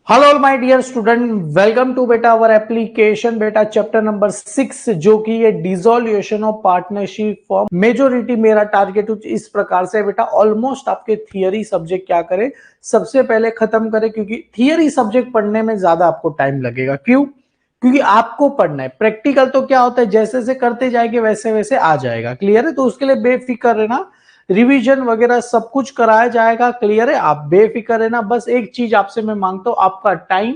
Hello my dear student, welcome to बेटा our application बेटा chapter number 6 जो कि ये dissolution of partnership firm. Majority मेरा टारगेट इस प्रकार से बेटा ऑलमोस्ट आपके थियरी सब्जेक्ट क्या करें सबसे पहले खत्म करें, क्योंकि थियरी सब्जेक्ट पढ़ने में ज्यादा आपको टाइम लगेगा। क्यों? क्योंकि आपको पढ़ना है। प्रैक्टिकल तो क्या होता है, जैसे जैसे करते जाएंगे वैसे वैसे आ जाएगा। क्लियर है? तो उसके लिए बेफिक्र रहना, रिवीजन वगैरह सब कुछ कराया जाएगा। क्लियर है? आप बेफिक्र रहना। बस एक चीज आपसे मैं मांगता हूं, आपका टाइम,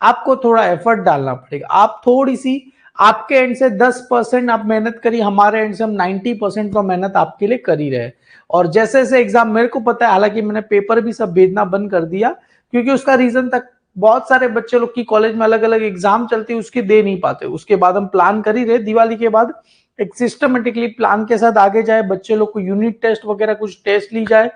आपको थोड़ा एफर्ट डालना पड़ेगा। आप थोड़ी सी आपके एंड से 10% आप मेहनत करिए, हमारे एंड से हम 90% तो मेहनत आपके लिए कर ही रहे। और जैसे जैसे एग्जाम, मेरे को पता है, हालांकि मैंने पेपर भी सब भेजना बंद कर दिया, क्योंकि उसका रीजन तक बहुत सारे बच्चे लोग की कॉलेज में अलग अलग एग्जाम चलती है, उसके दे नहीं पाते। उसके बाद हम प्लान कर ही रहे दिवाली के बाद एक सिस्टमेटिकली प्लान के साथ आगे जाए, बच्चे लोग को यूनिट टेस्ट वगैरह कुछ टेस्ट ली जाए।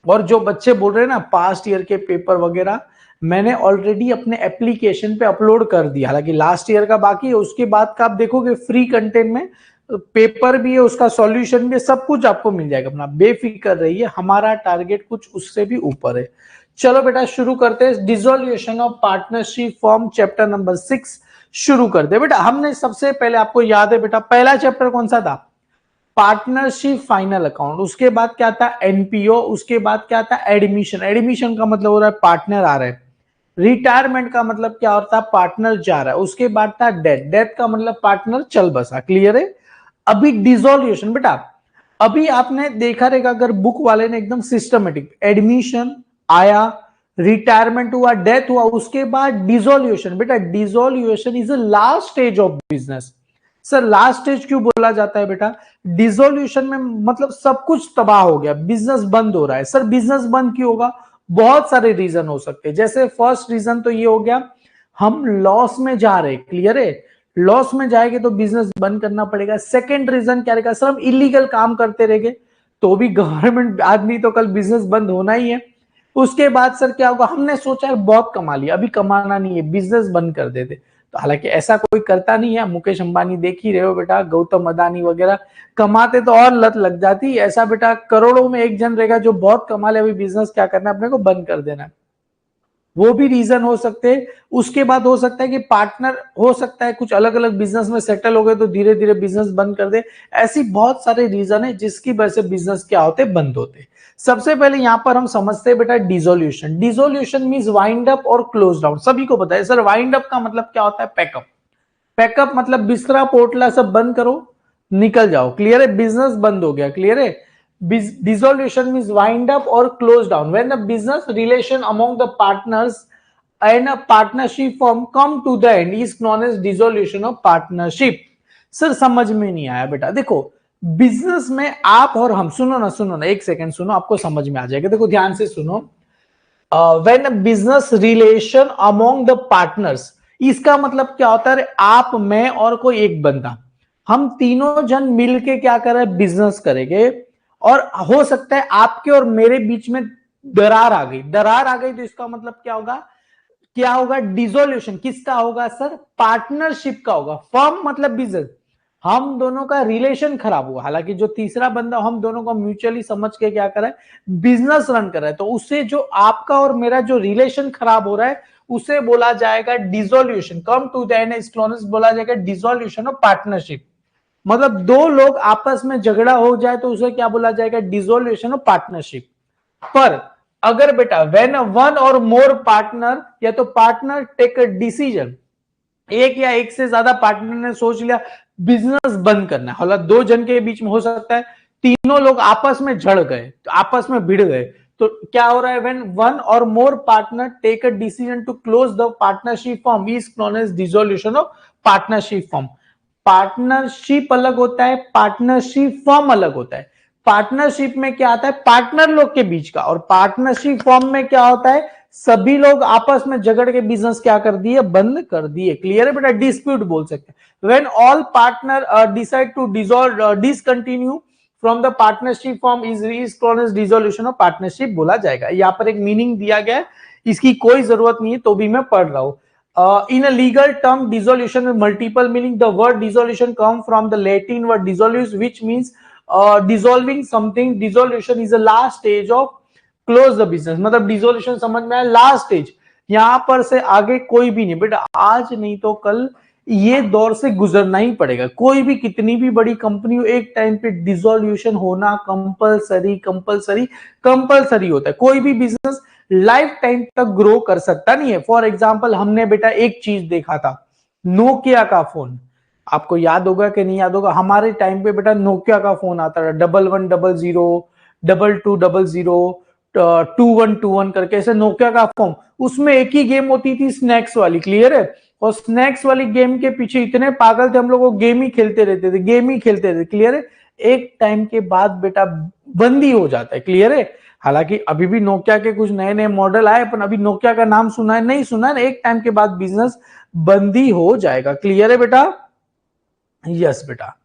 और जो बच्चे बोल रहे हैं ना पास्ट ईयर के पेपर वगैरह, मैंने ऑलरेडी अपने एप्लीकेशन पे अपलोड कर दिया। हालांकि लास्ट ईयर का बाकी है, उसके बाद का आप देखोगे फ्री कंटेंट में पेपर भी है, उसका सॉल्यूशन भी है, सब कुछ आपको मिल जाएगा। अपना बेफिक्र रहिए, हमारा टारगेट कुछ उससे भी ऊपर है। चलो बेटा शुरू करते हैं। Dissolution of partnership form chapter number 6 शुरू कर दे बेटा। हमने सबसे पहले, आपको याद है बेटा, पहला चैप्टर कौन सा था? Partnership final account. उसके बाद क्या था? एनपीओ। उसके बाद क्या था? एडमिशन। एडमिशन का मतलब हो रहा है पार्टनर आ रहा है। रिटायरमेंट का मतलब क्या होता है? पार्टनर जा रहा है। उसके बाद था डेथ। डेथ का मतलब पार्टनर चल बसा। क्लियर है? अभी डिसोल्यूशन बेटा, अभी आपने देखा रहेगा, अगर बुक वाले ने एकदम सिस्टमेटिक, एडमिशन आया, रिटायरमेंट हुआ, डेथ हुआ, उसके बाद डिसोल्यूशन। बेटा dissolution is the last stage of business. Sir last stage क्यों बोला जाता है बेटा? डिसोल्यूशन में मतलब सब कुछ तबाह हो गया, बिजनेस बंद हो रहा है। सर बिजनेस बंद क्यों होगा? बहुत सारे रीजन हो सकते हैं। जैसे फर्स्ट रीजन तो ये हो गया, हम लॉस में जा रहे। क्लियर है? लॉस में जाएंगे तो बिजनेस बंद करना पड़ेगा। सेकेंड रीजन क्या रहेगा? सर हम इलीगल काम करते रहेंगे तो भी गवर्नमेंट आदमी तो कल बिजनेस बंद होना ही है। उसके बाद सर क्या होगा? हमने सोचा है बहुत कमा लिया, अभी कमाना नहीं है, बिजनेस बंद कर देते। तो हालांकि ऐसा कोई करता नहीं है, मुकेश अंबानी देख ही रहे हो बेटा, गौतम अदानी वगैरह कमाते तो और लत लग जाती। ऐसा बेटा करोड़ों में एक जन रहेगा जो बहुत कमा ले, अभी बिजनेस क्या करना है, अपने को बंद कर देना है। वो भी रीजन हो सकते हैं। उसके बाद हो सकता है कि पार्टनर हो सकता है कुछ अलग अलग बिजनेस में सेटल हो गए तो धीरे धीरे बिजनेस बंद कर दे। ऐसी बहुत सारे रीजन है जिसकी वजह से बिजनेस क्या होते, बंद होते। सबसे पहले यहां पर हम समझते हैं बेटा dissolution. Dissolution means wind up और क्लोज डाउन। सभी को पता है सर वाइंड अप का मतलब क्या होता है? पैकअप। पैकअप मतलब बिस्तरा पोटला सब बंद करो, निकल जाओ। क्लियर है? बिजनेस बंद हो गया। क्लियर है? Dissolution means wind up or close down when the business relation among the partners and a partnership firm come to the end is known as dissolution of partnership. Sir समझ में नहीं आया बेटा। देखो बिजनेस में आप और हम, सुनो ना एक सेकंड सुनो, आपको समझ में आ जाएगा। देखो ध्यान से सुनो। When business relation among the partners, इसका मतलब क्या होता है? आप, मैं और कोई एक बंदा, हम तीनों जन मिलके क्या कर रहे हैं? बिजनेस करेंगे। और हो सकता है आपके और मेरे बीच में दरार आ गई। दरार आ गई तो इसका मतलब क्या होगा? क्या होगा? डिसोल्यूशन। किसका होगा सर? पार्टनरशिप का होगा। फर्म मतलब बिजनेस, हम दोनों का रिलेशन खराब हुआ। हालांकि जो तीसरा बंदा हम दोनों को म्यूचुअली समझ के क्या कर रहा है? बिजनेस रन कर रहा है। तो उससे जो आपका और मेरा जो रिलेशन खराब हो रहा है उसे बोला जाएगा dissolution. Come to the end बोला जाएगा डिसोल्यूशन ऑफ पार्टनरशिप। मतलब दो लोग आपस में झगड़ा हो जाए तो उसे क्या बोला जाएगा? Dissolution of partnership. पर अगर बेटा व्हेन वन और मोर पार्टनर, या तो पार्टनर टेक अ डिसीजन, एक या एक से ज्यादा पार्टनर ने सोच लिया बिजनेस बंद करना है। हालांकि दो जन के बीच में हो सकता है तीनों लोग आपस में झड़ गए, आपस में भिड़ गए, तो क्या हो रहा है? व्हेन वन और more partner take a decision to close the partnership form is known as dissolution of partnership form. Partnership अलग होता है, पार्टनरशिप फॉर्म अलग होता है। पार्टनरशिप में क्या आता है? पार्टनर लोग के बीच का। और पार्टनरशिप फॉर्म में क्या होता है? सभी लोग आपस में झगड़ के बिजनेस क्या कर दिए? बंद कर दिए। क्लियर है बेटा? डिस्प्यूट बोल सकते हैं। When all partner decide to dissolve discontinue from the partnership form is called as dissolution of partnership बोला जाएगा। यहाँ पर एक मीनिंग दिया गया है, इसकी कोई जरूरत नहीं है तो भी मैं पढ़ रहा हूं। In a legal term, dissolution with multiple meaning. The word dissolution comes from the Latin word dissolus, which means dissolving something. Dissolution is the last stage of close the business. मतलब डिसोल्यूशन समझ में आया? Last stage. यहाँ पर से आगे कोई भी नहीं बेटा, आज नहीं तो कल ये दौर से गुजरना ही पड़ेगा। कोई भी कितनी भी बड़ी कंपनी हो, एक टाइम पे डिसोल्यूशन होना कंपलसरी कंपलसरी कंपलसरी होता है। कोई भी बिजनेस लाइफ टाइम तक ग्रो कर सकता नहीं है। फॉर एग्जाम्पल हमने बेटा एक चीज देखा था, नोकिया का फोन, आपको याद होगा कि नहीं याद होगा, हमारे टाइम पे बेटा नोकिया का फोन आता था, 1100 2200 2121 करके, ऐसे नोकिया का फोन। उसमें एक ही गेम होती थी, स्नैक्स वाली, क्लियर है। और स्नैक्स वाली गेम के पीछे इतने पागल थे हम लोग, वो गेम ही खेलते रहते थे, गेम ही खेलते थे, क्लियर है। एक टाइम के बाद बेटा बंदी हो जाता है, क्लियर है। हालांकि अभी भी नोकिया के कुछ नए नए मॉडल आए, पर अभी नोकिया का नाम सुना है नहीं सुना है, एक टाइम के बाद बिजनेस बंदी हो जाएगा, क्लियर है बेटा। यस बेटा,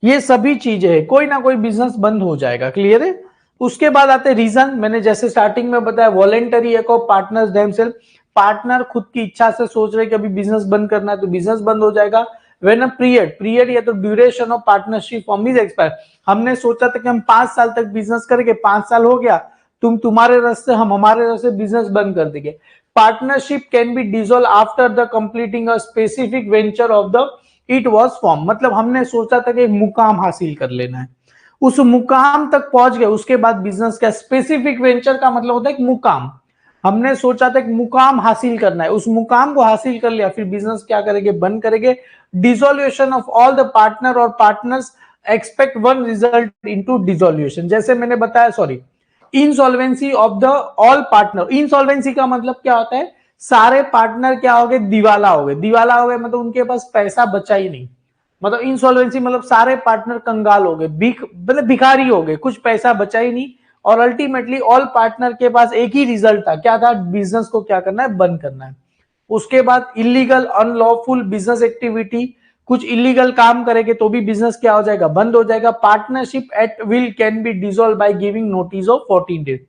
ये सभी चीजें है, कोई ना कोई बिजनेस बंद हो जाएगा, क्लियर है। उसके बाद आते रीजन, मैंने जैसे स्टार्टिंग में बताया, वॉलेंटरी एक ऑफ पार्टनर्स देमसेल्फ, पार्टनर खुद की इच्छा से सोच रहे कि अभी बिजनेस बंद करना है तो बिजनेस बंद हो जाएगा। व्हेन अ पीरियड या तो duration of partnership form is expire, हमने सोचा था कि हम 5 साल तक बिजनेस करेंगे, 5 साल हो गया, तुम तुम्हारे रास्ते हम हमारे रास्ते, बिजनेस बंद कर देंगे। Partnership can be dissolve after the completing a specific venture of the it was form, मतलब हमने सोचा था कि एक मुकाम हासिल कर लेना है, उस मुकाम तक पहुंच गए, उसके बाद बिजनेस का स्पेसिफिक वेंचर का मतलब होता है कि मुकाम, हमने सोचा था कि मुकाम हासिल करना है, उस मुकाम को हासिल कर लिया, फिर बिजनेस क्या करेंगे, बंद करेंगे। Dissolution of all the partner और partners expect one result into dissolution, जैसे मैंने बताया, sorry, insolvency of the all partner. Insolvency का मतलब क्या होता है, सारे पार्टनर क्या हो गए, दिवाला हो गए। दिवाला हो गए मतलब उनके पास पैसा बचा ही नहीं, मतलब इंसॉल्वेंसी मतलब सारे पार्टनर कंगाल हो गए, मतलब भिखारी हो गए, कुछ पैसा बचा ही नहीं। और अल्टीमेटली ऑल पार्टनर के पास एक ही रिजल्ट था, क्या था, बिजनेस को क्या करना है, बंद करना है। उसके बाद इलीगल अनलॉफुल बिजनेस एक्टिविटी, कुछ इलीगल काम करेंगे तो भी बिजनेस क्या हो जाएगा, बंद हो जाएगा। Partnership at will can be dissolve by giving notice of 14 days,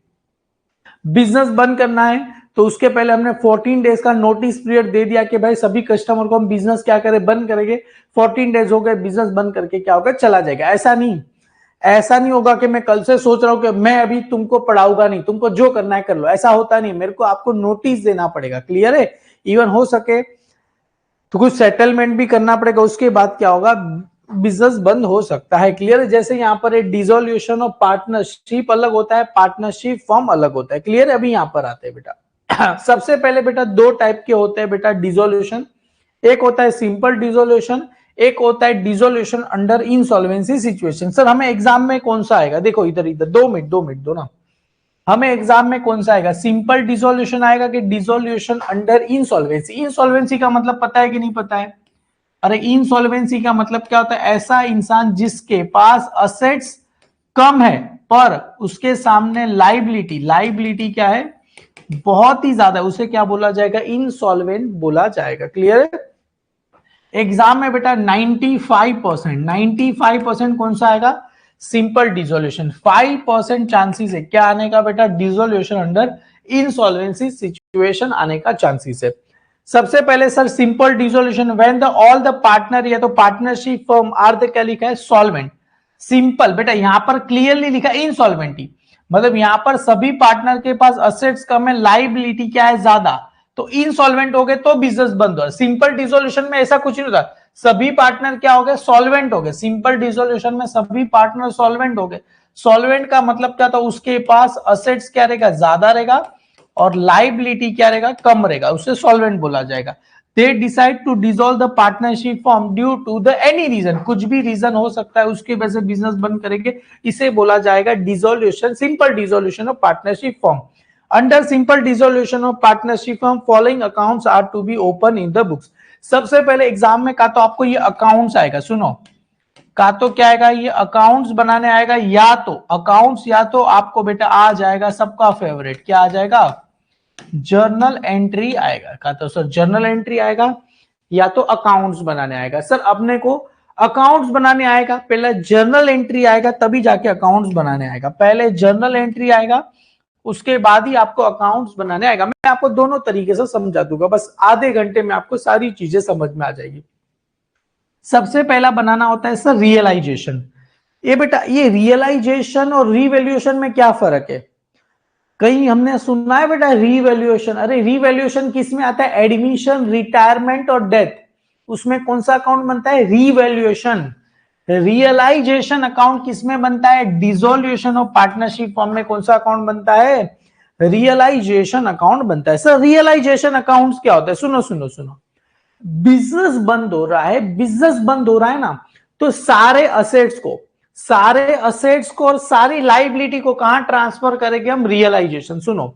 business बंद करना है तो उसके पहले हमने 14 डेज का नोटिस पीरियड दे दिया कि भाई सभी कस्टमर को हम बिजनेस क्या करें, बंद करेंगे। 14 डेज हो गए, बिजनेस बंद करके क्या होगा, चला जाएगा। ऐसा नहीं होगा कि मैं कल से सोच रहा हूं कि मैं अभी तुमको पढ़ाऊंगा नहीं, तुमको जो करना है कर लो, ऐसा होता नहीं, मेरे को आपको नोटिस देना पड़ेगा, क्लियर है। इवन हो सके तो कुछ सेटलमेंट भी करना पड़ेगा, उसके बाद क्या होगा, बिजनेस बंद हो सकता है, क्लियर है। जैसे यहाँ पर डिसोल्यूशन ऑफ पार्टनरशिप अलग होता है, पार्टनरशिप फॉर्म अलग होता है, क्लियर है। अभी यहाँ पर आते हैं बेटा सबसे पहले बेटा दो टाइप के होते हैं बेटा डिसोल्यूशन, एक होता है सिंपल डिसोल्यूशन, एक होता है dissolution under insolvency situation. Sir हमें एग्जाम में कौन सा आएगा, देखो इधर इधर 2 मिनट दो ना, हमें एग्जाम में कौन सा आएगा, सिंपल डिसोल्यूशन आएगा कि डिसोल्यूशन अंडर इंसॉल्वेंसी। इंसॉल्वेंसी का मतलब पता है कि नहीं पता है, अरे इंसॉल्वेंसी का मतलब क्या होता है, ऐसा इंसान जिसके पास असेट्स कम है पर उसके सामने लाइबिलिटी, लाइबिलिटी क्या है, बहुत ही ज्यादा, उसे क्या बोला जाएगा, इंसॉल्वेंट बोला जाएगा, क्लियर है। एग्जाम में बेटा 95% कौन सा आएगा, सिंपल डिसोल्यूशन। 5% चांसेस है क्या आने का बेटा, डिसोल्यूशन अंडर इंसॉल्वेंसी सिचुएशन आने का चांसेस है। सबसे पहले sir simple dissolution when the all the partner या तो पार्टनरशिप फर्म आर द क्या लिखा है, सॉल्वेंट। सिंपल बेटा यहां पर क्लियरली लिखा इनसॉल्वेंटी, मतलब यहां पर सभी पार्टनर के पास असेट्स कम है, लाइबिलिटी क्या है, ज्यादा, तो इनसॉल्वेंट हो गए तो बिजनेस बंद हो। सिंपल डिसोल्यूशन में ऐसा कुछ नहीं होता, सभी पार्टनर क्या हो गए, सॉल्वेंट हो गए। सिंपल डिसोल्यूशन में सभी पार्टनर सॉल्वेंट हो गए। सॉल्वेंट का मतलब क्या था, उसके पास असेट्स क्या रहेगा, ज्यादा रहेगा, और लाइबिलिटी क्या रहेगा, कम रहेगा, उसे सॉल्वेंट बोला जाएगा। They decide to dissolve the partnership firm due to the any reason, कुछ भी रीजन हो सकता है, उसके वजह से बिजनेस बंद करेंगे, इसे बोला जाएगा dissolution, simple dissolution of partnership firm. Under simple dissolution of partnership firm following accounts are to be open in the books. सबसे पहले एग्जाम में का तो आपको ये अकाउंट्स आएगा, सुनो, का तो क्या आएगा, ये अकाउंट्स बनाने आएगा, या तो अकाउंट्स, या तो आपको बेटा आ जाएगा सबका फेवरेट, क्या आ जाएगा, जर्नल एंट्री आएगा। का तो सर जर्नल एंट्री आएगा, या तो अकाउंट्स बनाने आएगा। सर अपने को अकाउंट्स बनाने आएगा, पहले जर्नल एंट्री आएगा तभी जाके अकाउंट्स बनाने आएगा, पहले जर्नल एंट्री आएगा उसके बाद ही आपको अकाउंट्स बनाने आएगा। मैं आपको दोनों तरीके से समझा दूंगा, बस आधे घंटे में आपको सारी चीजें समझ में आ जाएगी। सबसे पहला बनाना होता है सर रियलाइजेशन। ये बेटा ये रियलाइजेशन और रिवैल्यूएशन में क्या फर्क है, कहीं हमने सुना है बेटा रीवैल्यूएशन? अरे रीवैल्यूएशन किस में आता है? एडमिशन, रिटायरमेंट और डेथ, उसमें कौन सा अकाउंट बनता है? रीवैल्यूएशन। रियलाइजेशन अकाउंट किस में बनता है? डिसोल्यूशन ऑफ पार्टनरशिप फॉर्म में कौन सा अकाउंट बनता है? रियलाइजेशन अकाउंट बनता है। सर रियलाइजेशन अकाउंट क्या होता है? सुनो सुनो सुनो, बिजनेस बंद हो रहा है, बिजनेस बंद हो रहा है ना, तो सारे असेट्स को और सारी लाइबिलिटी को कहां ट्रांसफर करेंगे हम? रियलाइजेशन। सुनो,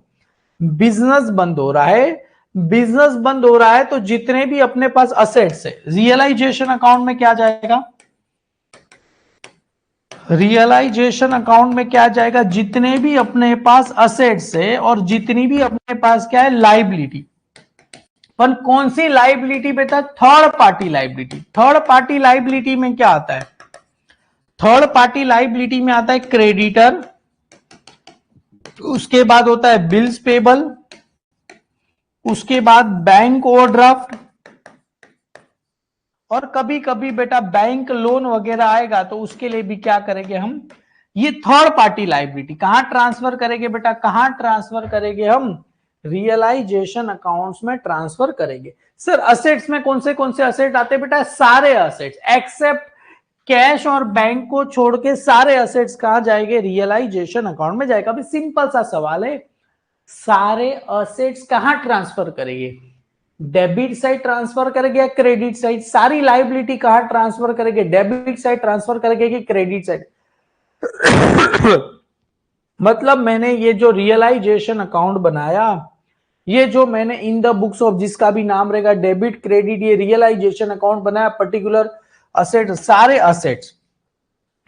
बिजनेस बंद हो रहा है, बिजनेस बंद हो रहा है तो जितने भी अपने पास असेट्स है, रियलाइजेशन अकाउंट में क्या जाएगा? रियलाइजेशन अकाउंट में क्या जाएगा? जितने भी अपने पास असेट्स है और जितनी भी अपने पास क्या है? लाइबिलिटी। पर कौन सी लाइबिलिटी बेटा? Third party liability. Third party liability में क्या आता है? थर्ड पार्टी लाइबिलिटी में आता है क्रेडिटर, उसके बाद होता है बिल्स पेबल, उसके बाद बैंक ओवरड्राफ्ट, और कभी कभी बेटा बैंक लोन वगैरह आएगा तो उसके लिए भी क्या करेंगे हम? ये थर्ड पार्टी लाइबिलिटी कहां ट्रांसफर करेंगे बेटा? कहां ट्रांसफर करेंगे हम? रियलाइजेशन अकाउंट्स में ट्रांसफर करेंगे। सर असेट्स में कौन से असेट आते हैं बेटा? सारे असेट्स एक्सेप्ट कैश और बैंक को छोड़ के सारे असेट्स कहां जाएंगे? रियलाइजेशन अकाउंट में जाएगा। अभी सिंपल सा सवाल है, सारे असेट्स कहां ट्रांसफर करेंगे? डेबिट साइड ट्रांसफर करेंगे या क्रेडिट साइड? सारी लाइबिलिटी कहां ट्रांसफर करेंगे? डेबिट साइड ट्रांसफर करेंगे कि क्रेडिट साइड? मतलब मैंने ये जो रियलाइजेशन अकाउंट बनाया, ये जो मैंने इन द बुक्स ऑफ जिसका भी नाम रहेगा डेबिट क्रेडिट, ये रियलाइजेशन अकाउंट बनाया पर्टिकुलर असेट, सारे असेट्स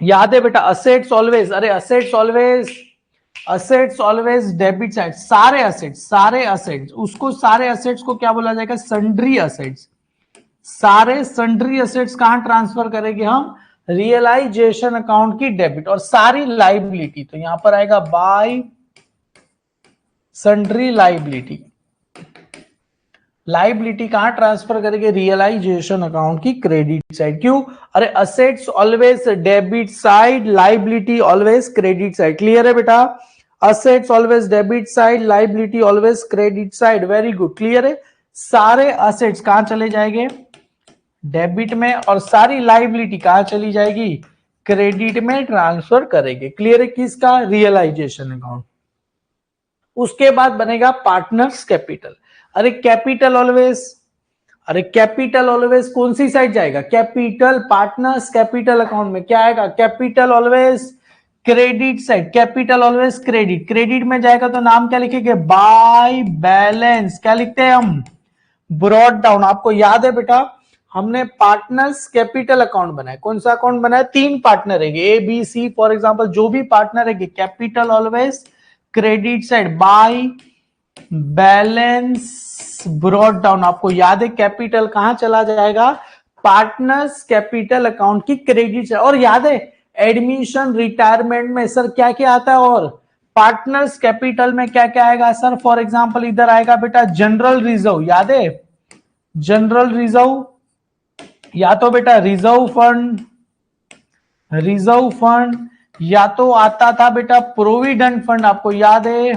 याद है बेटा? असेट्स ऑलवेज, अरे असेट्स ऑलवेज डेबिट साइड, सारे असेट्स उसको, सारे असेट्स को क्या बोला जाएगा? Sundry assets. सारे सन्ड्री असेट्स कहां ट्रांसफर करेंगे हम? रियलाइजेशन अकाउंट की डेबिट। और सारी लाइबिलिटी तो यहां पर आएगा बाय सन्ड्री लाइबिलिटी। लाइबिलिटी कहां ट्रांसफर करेंगे? रियलाइजेशन अकाउंट की क्रेडिट साइड। क्यों? अरे assets always debit side, liability always credit side. Clear है बेटा? Assets always debit side, liability always credit side. Very good, clear है? सारे असेट्स कहां चले जाएंगे? डेबिट में, और सारी लाइबिलिटी कहां चली जाएगी? क्रेडिट में ट्रांसफर करेंगे। क्लियर है? किसका? Realisation account. उसके बाद बनेगा पार्टनर्स कैपिटल। अरे कैपिटल ऑलवेज कौन सी साइड जाएगा? कैपिटल। पार्टनर्स कैपिटल अकाउंट में क्या आएगा? Capital always credit side. Capital always credit. Credit में जाएगा तो नाम क्या लिखेंगे? By balance. क्या लिखते हैं हम? Brought down. आपको याद है बेटा, हमने पार्टनर्स कैपिटल अकाउंट बनाया। कौन सा अकाउंट बनाया? 3 पार्टनर है, A B C for example, जो भी पार्टनर है capital always credit side, by balance brought down. आपको याद है कैपिटल कहां चला जाएगा? पार्टनर्स कैपिटल अकाउंट की क्रेडिट साइड। और याद है एडमिशन रिटायरमेंट में सर क्या क्या आता है? और पार्टनर्स कैपिटल में क्या क्या आएगा सर? फॉर एग्जांपल इधर आएगा बेटा जनरल रिजर्व। याद है जनरल रिजर्व, या तो बेटा रिजर्व फंड, या तो आता था बेटा प्रोविडेंट फंड। आपको याद है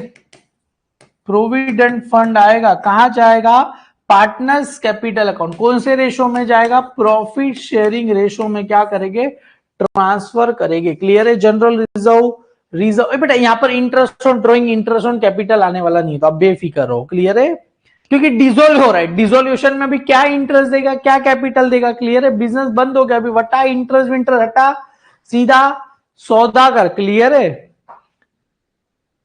प्रोविडेंट फंड आएगा, कहां जाएगा? Partners capital account. कौन से रेशो में जाएगा? प्रॉफिट शेयरिंग रेशो में क्या करेंगे? ट्रांसफर करेंगे। क्लियर है? जनरल रिजर्व बेटा यहां पर interest on drawing, interest on capital आने वाला नहीं, तो आप बेफिक्र हो। क्लियर है? क्योंकि डिसोल्व हो रहा है, डिसोल्यूशन में भी क्या इंटरेस्ट देगा, क्या कैपिटल देगा? क्लियर है? बिजनेस बंद हो गया, अभी वटा इंटरेस्ट विंटर हटा, सीधा सौदा कर। क्लियर है?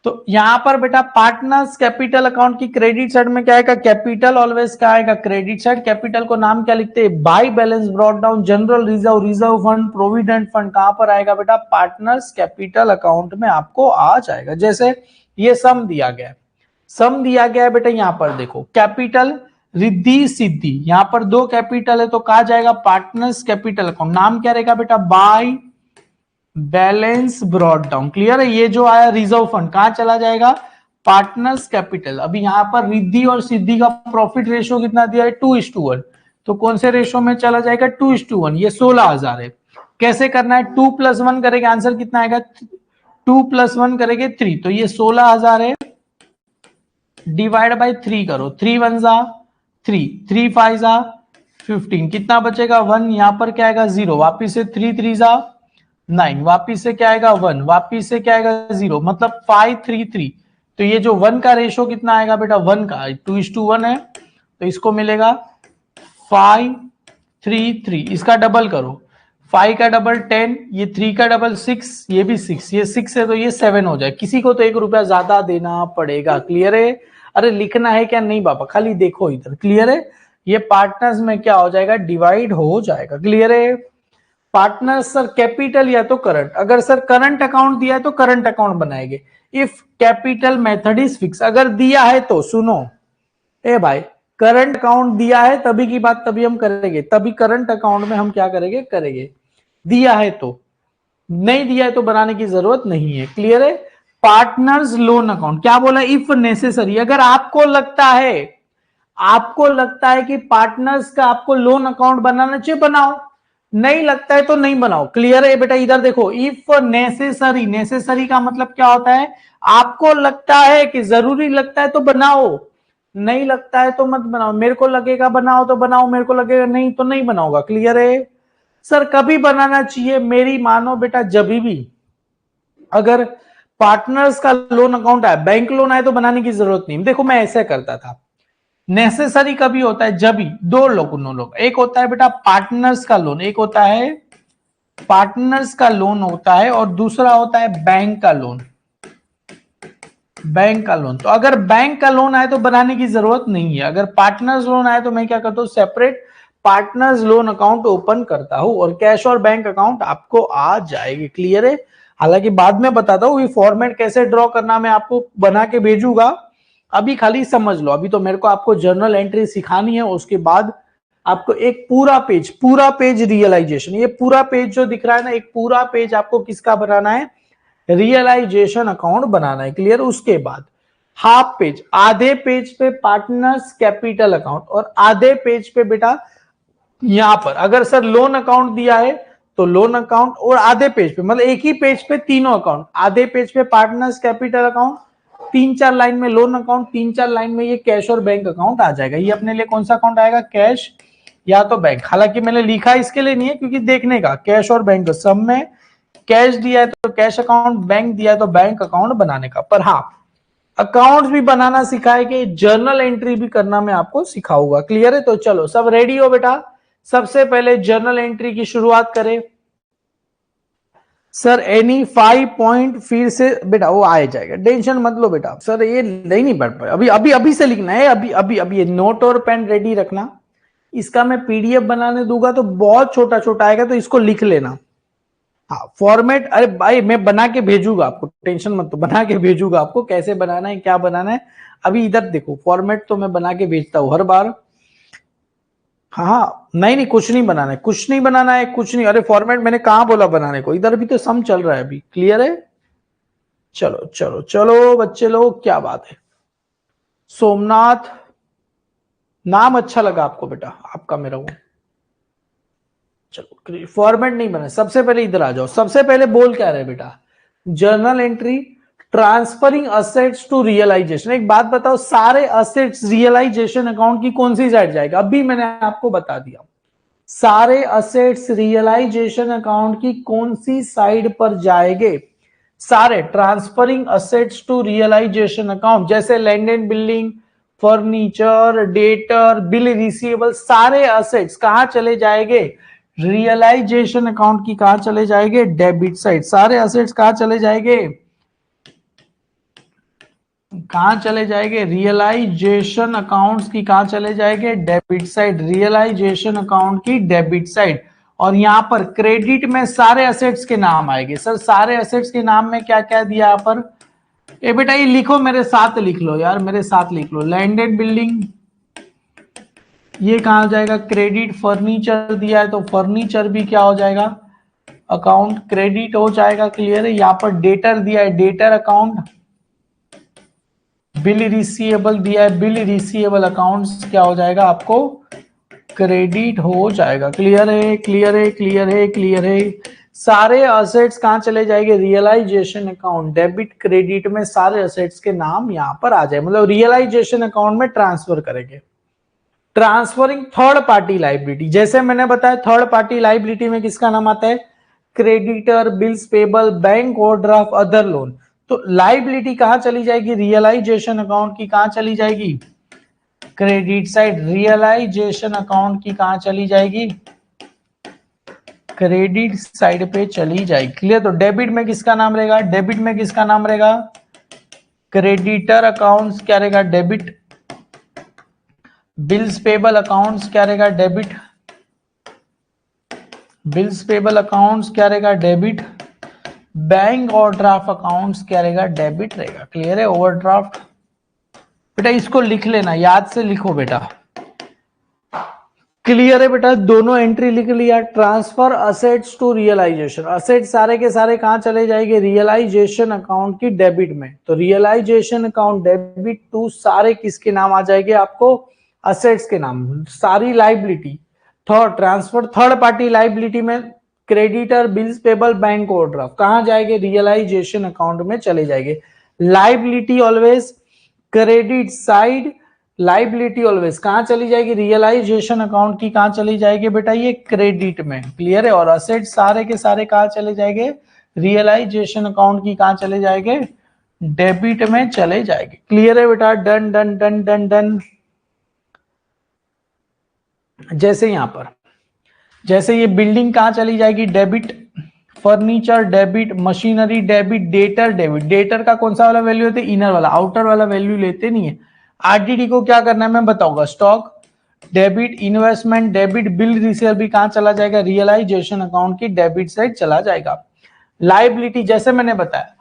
तो यहां पर बेटा पार्टनर्स कैपिटल अकाउंट की क्रेडिट साइड में क्या आएगा? कैपिटल ऑलवेज क्या आएगा? Credit side. कैपिटल को नाम क्या लिखते हैं? Bye balance brought down. General reserve fund, provident fund कहां पर आएगा बेटा? पार्टनर्स कैपिटल अकाउंट में आपको आ जाएगा। जैसे ये सम दिया गया है बेटा, यहां पर देखो कैपिटल रिद्धि सिद्धि, यहां पर 2 कैपिटल है तो कहा जाएगा? Partners capital account. नाम क्या रहेगा बेटा? Bye balance brought down. Clear है? ये जो आया रिजर्व फंड कहां चला जाएगा? Partners capital. अभी यहां पर रिद्धि और सिद्धि का प्रॉफिट रेशियो कितना दिया है? 2:1। तो कौन से रेशियो में चला जाएगा? 2:1। ये 16,000 है। कैसे करना है? 2+1 करेंगे, आंसर कितना आएगा? 2+1 करेंगे 3, तो ये 16,000 है। डिवाइड बाई 3 करो, 3 वन जा 3, 3 फाइव जा 15, कितना बचेगा 1, यहां पर क्या आएगा 0, वापिस से 3 3 जा 9, वापिस से क्या आएगा 1, वापिस से क्या आएगा 0, मतलब 5 3 3। तो ये जो 1 का रेशो कितना आएगा बेटा 1 का 2:1 है, तो इसको मिलेगा 5 3 3। इसका डबल करो, 5 का डबल 10, ये 3 का डबल 6, ये भी 6, ये 6 है तो ये 7 हो जाए। किसी को तो 1 रुपया ज्यादा देना पड़ेगा। क्लियर है? अरे लिखना है क्या? नहीं बाबा, खाली देखो इधर। क्लियर है? ये पार्टनर्स में क्या हो जाएगा? डिवाइड हो जाएगा। क्लियर है? पार्टनर्स सर कैपिटल या तो करंट, अगर सर करंट अकाउंट दिया है तो करंट अकाउंट बनाएंगे। If capital method is fix, अगर दिया है तो सुनो ए भाई, करंट अकाउंट दिया है तभी की बात तभी हम करेंगे, तभी करंट अकाउंट में हम क्या करेंगे? करेंगे। दिया है तो, नहीं दिया है तो बनाने की जरूरत नहीं है। क्लियर है? पार्टनर्स लोन अकाउंट क्या बोला? इफ नेसेसरी, अगर आपको लगता है कि पार्टनर्स का आपको लोन अकाउंट बनाना चाहिए, बनाओ, नहीं लगता है तो नहीं बनाओ। क्लियर है बेटा? इधर देखो, इफ नेसेसरी, नेसेसरी का मतलब क्या होता है? आपको लगता है कि जरूरी लगता है तो बनाओ, नहीं लगता है तो मत बनाओ। मेरे को लगेगा बनाओ तो बनाओ, मेरे को लगेगा नहीं तो नहीं बनाओगा। क्लियर है? सर कभी बनाना चाहिए, मेरी मानो बेटा, जब भी अगर पार्टनर्स का लोन अकाउंट है, बैंक लोन आए तो बनाने की जरूरत नहीं। देखो मैं ऐसे करता था। नेसेसरी कभी होता है जब भी दो लोग, एक होता है बेटा पार्टनर्स का लोन, एक होता है पार्टनर्स का लोन होता है, और दूसरा होता है बैंक का लोन। बैंक का लोन, तो अगर बैंक का लोन आए तो बनाने की जरूरत नहीं है। अगर पार्टनर्स लोन आए तो मैं क्या करता हूं? Separate partners loan account open करता हूं और कैश और बैंक अकाउंट आपको आ जाएगी। क्लियर है? हालांकि बाद में बताता हूं ये फॉर्मेट कैसे ड्रॉ करना, मैं आपको बना के भेजूंगा, अभी खाली समझ लो। अभी तो मेरे को आपको जर्नल एंट्री सिखानी है, उसके बाद आपको एक पूरा पेज रियलाइजेशन, ये पूरा पेज जो दिख रहा है ना, एक पूरा पेज आपको किसका बनाना है? रियलाइजेशन अकाउंट बनाना है। क्लियर? उसके बाद हाफ पेज, आधे पेज पे पार्टनर्स कैपिटल अकाउंट, और आधे पेज पे बेटा यहां पर अगर सर लोन अकाउंट दिया है तो लोन अकाउंट, और आधे पेज पे मतलब एक ही पेज पे तीनों अकाउंट, आधे पेज पे पार्टनर्स कैपिटल अकाउंट, 3-4 लाइन में लोन अकाउंट, 3-4 लाइन में ये कैश और बैंक अकाउंट आ जाएगा। ये अपने लिए कौन सा अकाउंट आएगा? कैश या तो बैंक। हालांकि मैंने लिखा इसके लिए नहीं है, क्योंकि देखने का कैश और बैंक सब में कैश दिया है तो कैश अकाउंट, बैंक दिया है तो बैंक अकाउंट बनाने का। पर हाँ, अकाउंट्स भी बनाना सिखाएंगे, जर्नल एंट्री भी करना मैं आपको सिखाऊंगा। क्लियर है? तो चलो सब रेडी हो बेटा? सबसे पहले जर्नल एंट्री की शुरुआत करें। सर एनी 5 पॉइंट फिर से बेटा वो आ जाएगा, टेंशन मत लो बेटा। सर ये नहीं पढ़ पाए, अभी से लिखना है, अभी ये नोट और पेन रेडी रखना। इसका मैं पीडीएफ बनाने दूंगा तो बहुत छोटा छोटा आएगा, तो इसको लिख लेना। हाँ फॉर्मेट, अरे भाई मैं बना के भेजूंगा आपको, टेंशन मत, तो बना के भेजूंगा आपको कैसे बनाना है, क्या बनाना है। अभी इधर देखो, फॉर्मेट तो मैं बना के भेजता हूं हर बार। हाँ नहीं कुछ नहीं बनाना है, कुछ नहीं बनाना है, कुछ नहीं। अरे फॉर्मेट मैंने कहा बोला बनाने को, इधर भी तो सम चल रहा है अभी। क्लियर है? चलो चलो चलो बच्चे लोग, क्या बात है। सोमनाथ नाम अच्छा लगा आपको बेटा, आपका मेरा वो। चलो फॉर्मेट नहीं बना, सबसे पहले इधर आ जाओ। सबसे पहले बोल क्या रहे बेटा? Journal entry transferring assets to realisation. एक बात बताओ, सारे असेट्स रियलाइजेशन अकाउंट की कौन सी साइड जाएगा? अभी मैंने आपको बता दिया, सारे असेट्स रियलाइजेशन अकाउंट की कौन सी साइड पर जाएंगे? सारे transferring assets to realisation account, जैसे land and building, furniture, debtor, bill receivable, सारे असेट्स कहां चले जाएंगे? रियलाइजेशन अकाउंट की कहां चले जाएंगे? Debit side. सारे असेट्स कहां चले जाएंगे? कहां चले जाएंगे? रियलाइजेशन अकाउंट्स की कहां चले जाएंगे? Debit side. रियलाइजेशन अकाउंट की डेबिट साइड। और यहां पर क्रेडिट में सारे असेट्स के नाम आएंगे। सर सारे असेट्स के नाम में क्या क्या दिया यहाँ पर? ए बेटा ये लिखो, मेरे साथ लिख लो यार, मेरे साथ लिख लो। लैंड एंड बिल्डिंग ये कहां जाएगा? क्रेडिट। फर्नीचर दिया है तो फर्नीचर भी क्या हो जाएगा? अकाउंट क्रेडिट हो जाएगा। क्लियर है? यहाँ पर डेटर दिया है, डेटर अकाउंट। बिल रिसीवेबल दिया है, बिल रिसीवेबल अकाउंट्स क्या हो जाएगा आपको? क्रेडिट हो जाएगा। क्लियर है, क्लियर है, क्लियर है, क्लियर है। सारे असेट्स कहां चले जाएंगे? Realisation account. डेबिट क्रेडिट में सारे असेट्स के नाम यहां पर आ जाए, मतलब रियलाइजेशन अकाउंट में ट्रांसफर करेंगे। ट्रांसफरिंग थर्ड पार्टी लाइबिलिटी, जैसे मैंने बताया थर्ड पार्टी लाइबिलिटी में किसका नाम आता है? Creditor, bills payable, bank overdraft, other loan. तो लाइबिलिटी कहां चली जाएगी? रियलाइजेशन अकाउंट की कहां चली जाएगी? Credit side. रियलाइजेशन अकाउंट की कहां चली जाएगी? क्रेडिट साइड पे चली जाएगी। क्लियर? तो डेबिट में किसका नाम रहेगा? डेबिट में किसका नाम रहेगा? क्रेडिटर अकाउंट्स क्या रहेगा? डेबिट। बिल्स पेबल अकाउंट्स क्या रहेगा? डेबिट। बिल्स पेबल अकाउंट्स क्या रहेगा? डेबिट। बैंक ओवरड्राफ्ट अकाउंट्स क्या रहेगा? डेबिट रहेगा। क्लियर है? ओवरड्राफ्ट बेटा इसको लिख लेना, याद से लिखो बेटा। क्लियर है बेटा? दोनों एंट्री लिख लिया। Transfer assets to realisation. Asset सारे के सारे कहां चले जाएंगे? रियलाइजेशन अकाउंट की डेबिट में। तो रियलाइजेशन अकाउंट डेबिट टू सारे किसके नाम आ जाएंगे? आपको असेट्स के नाम। सारी liability third transfer third party liability में creditor, bills payable, bank overdraft कहां जाएंगे? रियलाइजेशन अकाउंट में चले जाएंगे। Liability always credit side, liability always कहां चली जाएगी? रियलाइजेशन अकाउंट की कहां चली जाएगी बेटा? ये क्रेडिट में। क्लियर है? और असेट सारे के सारे कहां चले जाएंगे? रियलाइजेशन अकाउंट की कहां चले जाएंगे? डेबिट में चले जाएंगे। क्लियर है बेटा? Done done done done done. जैसे यहां पर, जैसे ये बिल्डिंग कहां चली जाएगी? Debit. Furniture debit, machinery debit, debtor debit. Debtor का कौन सा वाला वैल्यू लेते? इनर वाला, आउटर वाला वैल्यू लेते नहीं है। आरटीडी को क्या करना है मैं बताऊंगा। Stock debit, investment debit, bill resale भी कहां चला जाएगा? रियलाइजेशन अकाउंट की डेबिट साइड चला जाएगा। लाइबिलिटी जैसे मैंने बताया,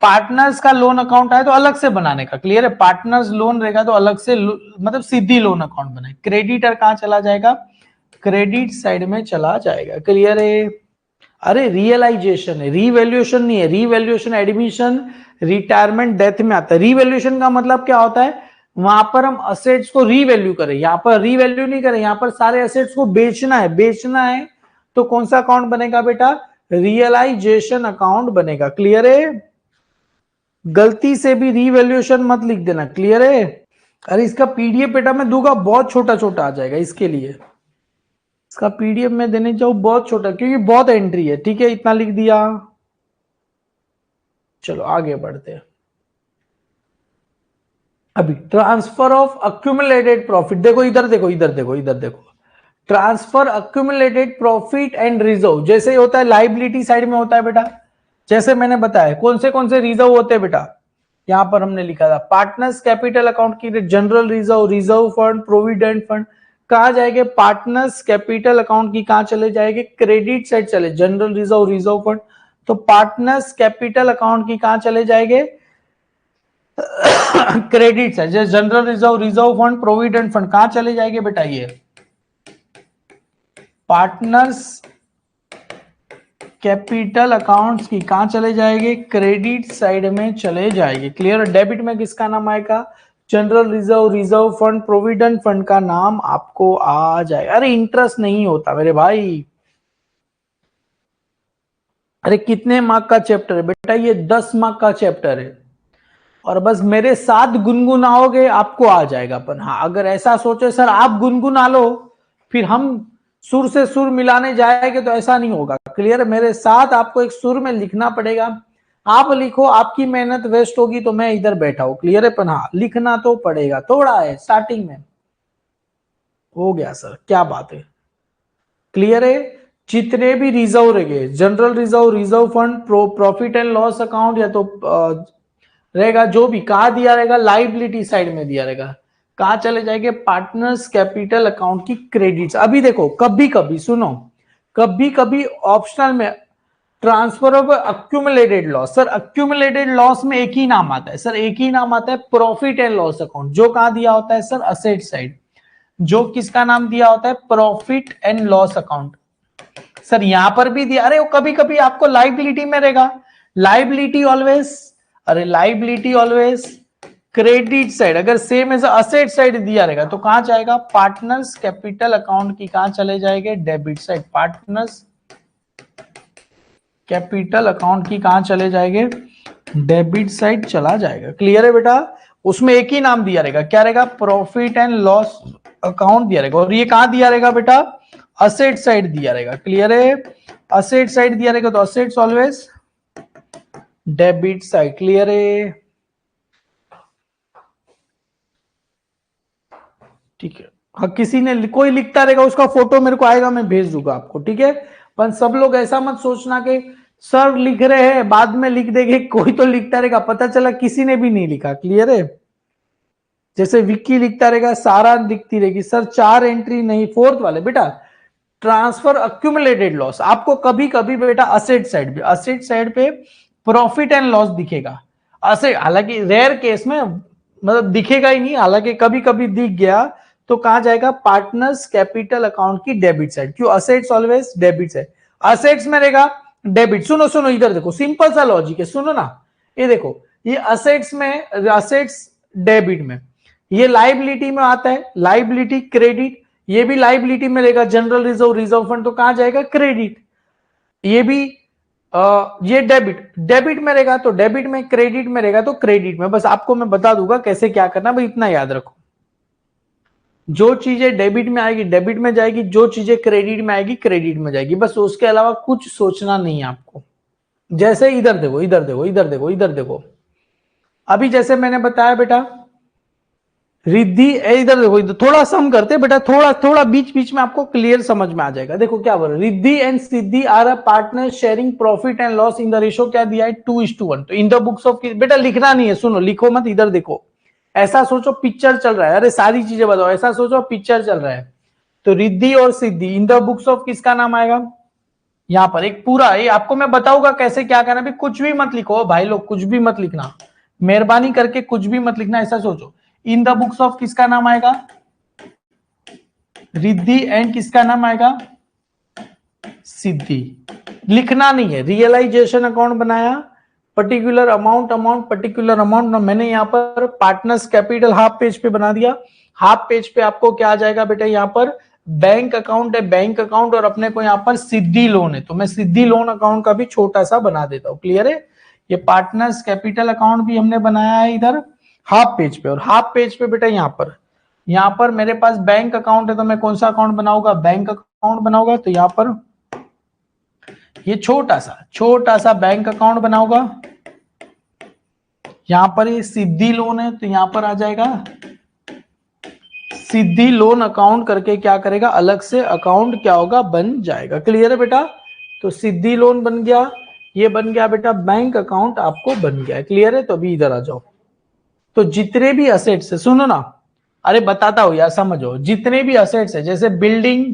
पार्टनर्स का लोन अकाउंट है तो अलग से बनाने का। क्लियर है? पार्टनर्स लोन रहेगा तो अलग से मतलब सीधी लोन अकाउंट बनाए। क्रेडिटर कहां चला जाएगा? क्रेडिट साइड में चला जाएगा। क्लियर है? अरे रियलाइजेशन है, रीवैल्यूएशन नहीं है। रीवैल्यूएशन एडमिशन, रिटायरमेंट, डेथ में आता है। रीवैल्यूएशन का मतलब क्या होता है? वहां पर हम असेट्स को रीवैल्यू करें, यहां पर रीवैल्यू नहीं करें। यहां पर सारे असेट्स को बेचना है, बेचना है तो कौन सा अकाउंट बनेगा बेटा? रियलाइजेशन अकाउंट बनेगा। क्लियर है? गलती से भी रीवैल्यूएशन मत लिख देना। क्लियर है? अरे इसका पीडीएफ बेटा मैं दूंगा, बहुत छोटा छोटा आ जाएगा। इसके लिए इसका पीडीएफ में देने जाऊं बहुत छोटा, क्योंकि बहुत एंट्री है। ठीक है, इतना लिख दिया। चलो आगे बढ़ते हैं। अभी ट्रांसफर ऑफ अक्यूमुलेटेड प्रॉफिट, देखो इधर देखो, इधर देखो, इधर देखो। Transfer accumulated profit and reserve जैसे होता है लाइबिलिटी साइड में होता है बेटा। जैसे मैंने बताया कौन से रिजर्व होते हैं बेटा, यहां पर हमने लिखा था पार्टनर्स कैपिटल अकाउंट की general reserve, reserve fund, provident fund कहा जाएंगे? पार्टनर्स कैपिटल अकाउंट की कहां चले जाएंगे? क्रेडिट साइड चले, जनरल रिजर्व, रिजर्व फंड। तो पार्टनर्स कैपिटल अकाउंट की कहां चले जाएंगे? Credit side. जैसे general reserve, reserve fund, provident fund कहां चले जाएंगे बेटा? ये पार्टनर्स कैपिटल अकाउंट्स की कहां चले जाएंगे? क्रेडिट साइड में चले जाएंगे। क्लियर? डेबिट में किसका नाम आएगा? General reserve, reserve fund, provident fund का नाम आपको आ जाएगा। अरे इंटरेस्ट नहीं होता मेरे भाई। अरे कितने मार्क का चैप्टर है बेटा? ये 10 मार्क का चैप्टर है और बस मेरे साथ गुनगुनाओगे आपको आ जाएगा। पर हाँ, अगर ऐसा सोचे सर आप गुनगुना लो फिर हम सुर से सुर मिलाने जाएंगे तो ऐसा नहीं होगा। क्लियर? मेरे साथ आपको एक सुर में लिखना पड़ेगा। आप लिखो, आपकी मेहनत वेस्ट होगी तो मैं इधर बैठा हूं। क्लियर है? पर हाँ लिखना तो पड़ेगा, थोड़ा है स्टार्टिंग में। हो गया सर, क्या बात है। क्लियर है? जितने भी रिजर्व रहेंगे, general reserve, reserve fund, profit and loss account या तो रहेगा, जो भी कहा दिया रहेगा लाइबिलिटी साइड में दिया रहेगा, कहा चले जाएंगे? पार्टनर्स कैपिटल अकाउंट की क्रेडिट्स। अभी देखो कभी कभी सुनो, कभी कभी ऑप्शनल में transfer of accumulated loss. Sir accumulated loss में एक ही नाम आता है सर, एक ही नाम आता है प्रॉफिट एंड लॉस अकाउंट। जो कहा दिया होता है सर? Asset side. जो किसका नाम दिया होता है? Profit and loss account. Sir यहां पर भी दिया। अरे वो कभी कभी आपको लाइबिलिटी में रहेगा। लाइबिलिटी ऑलवेज, अरे लाइबिलिटी ऑलवेज क्रेडिट साइड अगर सेम एज असेट साइड दिया रहेगा तो कहां जाएगा, पार्टनर्स कैपिटल अकाउंट की कहां चले जाएंगे, debit side. Partners capital account की कहां चले जाएंगे, डेबिट साइड चला जाएगा। क्लियर है बेटा, उसमें एक ही नाम दिया रहेगा, क्या रहेगा, प्रॉफिट एंड लॉस अकाउंट दिया रहेगा। और ये कहां दिया रहेगा बेटा, असेट साइड दिया रहेगा। क्लियर है, असेट साइड दिया रहेगा तो assets always debit side. Clear है, ठीक है। हाँ, किसी ने कोई लिखता रहेगा उसका फोटो मेरे को आएगा, मैं भेज दूंगा आपको, ठीक है। पर सब लोग ऐसा मत सोचना कि सर लिख रहे हैं बाद में लिख देंगे, कोई तो लिखता रहेगा, पता चला किसी ने भी नहीं लिखा। क्लियर है, जैसे विक्की लिखता रहेगा, सारा लिखती रहेगी सर 4 एंट्री नहीं, 4th वाले बेटा ट्रांसफर अक्यूमुलेटेड लॉस। आपको कभी कभी बेटा असेट साइड पे प्रॉफिट एंड लॉस दिखेगा, असेट हालांकि रेयर केस में मतलब दिखेगा ही नहीं, हालांकि कभी कभी दिख गया तो कहां जाएगा, पार्टनर्स कैपिटल अकाउंट की डेबिट साइड। क्यों, assets always debit side, assets में रहेगा डेबिट। सुनो सुनो इधर देखो, सिंपल सा लॉजिक है, सुनो ना, ये देखो, ये असेट्स में, असेट्स डेबिट में, ये लाइबिलिटी में आता है, लाइबिलिटी क्रेडिट, ये भी लाइबिलिटी में रहेगा, जनरल रिजर्व, रिजर्व फंड, तो कहां जाएगा, क्रेडिट। ये भी ये डेबिट, डेबिट में रहेगा तो डेबिट में, क्रेडिट में रहेगा तो क्रेडिट में। बस आपको मैं बता दूंगा कैसे क्या करना, भाई इतना याद रखो, जो चीजें डेबिट में आएगी डेबिट में जाएगी, जो चीजें क्रेडिट में आएगी क्रेडिट में जाएगी, बस उसके अलावा कुछ सोचना नहीं है आपको। जैसे इधर देखो, इधर देखो, इधर देखो, इधर देखो, अभी जैसे मैंने बताया बेटा रिद्धि, इधर देखो, इधर थोड़ा सम करते बेटा, थोड़ा थोड़ा बीच बीच में आपको क्लियर समझ में आ जाएगा। देखो क्या बोल रहे, Riddhi and Siddhi are a partner sharing profit and loss in the ratio, क्या दिया है, 2:1। तो इन द बुक्स ऑफ, बेटा लिखना नहीं है, सुनो लिखो मत, इधर देखो, ऐसा सोचो पिक्चर चल रहा है, अरे सारी चीजें बताओ, ऐसा सोचो पिक्चर चल रहा है। तो रिद्धि और सिद्धि इन द बुक्स ऑफ किसका नाम आएगा, यहां पर एक पूरा, ये आपको मैं बताऊंगा कैसे क्या करना, भी कुछ भी मत लिखो भाई लोग, कुछ भी मत लिखना, मेहरबानी करके कुछ भी मत लिखना, ऐसा सोचो। इन द बुक्स ऑफ किसका नाम आएगा, रिद्धि, एंड किसका नाम आएगा, सिद्धि। लिखना नहीं है, रियलाइजेशन अकाउंट बनाया, पर्टिकुलर अमाउंट, पर्टिकुलर अमाउंट, मैंने यहाँ पर पार्टनर्स कैपिटल हाफ पेज पे बना दिया। हाफ पेज पे आपको क्या आ जाएगा बेटा, यहाँ पर बैंक अकाउंट है, बैंक अकाउंट, और अपने को यहाँ पर सिद्धि लोन है, तो मैं सिद्धि लोन अकाउंट का भी छोटा सा बना देता हूँ। क्लियर है, ये पार्टनर्स कैपिटल अकाउंट भी हमने बनाया है इधर हाफ पेज पे, और हाफ पेज पे बेटा यहाँ पर मेरे पास बैंक अकाउंट है, तो मैं कौन सा अकाउंट बनाऊंगा, बैंक अकाउंट बनाऊंगा। तो यहाँ पर ये छोटा सा बैंक अकाउंट बनाऊंगा। यहां पर ये सिद्धि लोन है, तो यहां पर आ जाएगा सिद्धि लोन अकाउंट करके, क्या करेगा, अलग से अकाउंट क्या होगा, बन जाएगा। क्लियर है बेटा, तो सिद्धि लोन बन गया, ये बन गया बेटा बैंक अकाउंट आपको बन गया है। क्लियर है, तो अभी इधर आ जाओ। तो जितने भी असेट्स है, सुनो ना, अरे बताता हूं यार, समझो, जितने भी असेट्स है, जैसे building,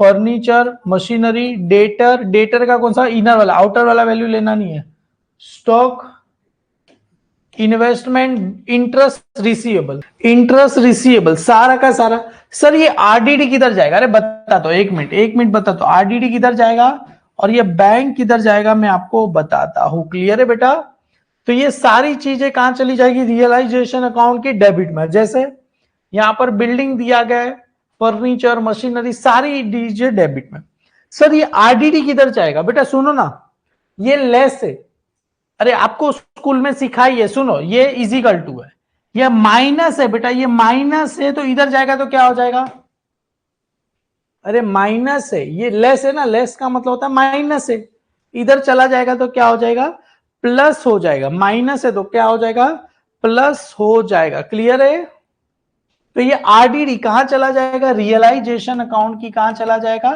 furniture, machinery, debtor, debtor का कौन सा, इनर वाला, आउटर वाला वैल्यू लेना नहीं है, स्टॉक, इन्वेस्टमेंट, इंटरेस्ट रिसीवेबल सारा का सारा। सर ये आरडीडी किधर जाएगा, अरे बता दो, एक मिनट बता दो, आरडीडी किधर जाएगा और ये बैंक किधर जाएगा, मैं आपको बताता हूं। क्लियर है बेटा, तो ये सारी चीजें कहां चली जाएगी, रियलाइजेशन अकाउंट की डेबिट में। जैसे यहां पर बिल्डिंग दिया गया है, फर्नीचर, मशीनरी, सारी डीजे डेबिट में। सर ये आरडीडी किधर जाएगा, बेटा सुनो ना, ये लेस है, अरे आपको स्कूल में सिखाई है, सुनो, ये इजिकल टू है, ये माइनस है बेटा, ये माइनस है, तो इधर जाएगा तो क्या हो जाएगा, अरे माइनस है, ये लेस है ना, लेस का मतलब होता है माइनस है, इधर चला जाएगा तो क्या हो जाएगा, प्लस हो जाएगा, माइनस है तो क्या हो जाएगा, प्लस हो जाएगा। क्लियर है, तो ये आरडीडी कहां चला जाएगा, रियलाइजेशन अकाउंट की कहां चला जाएगा,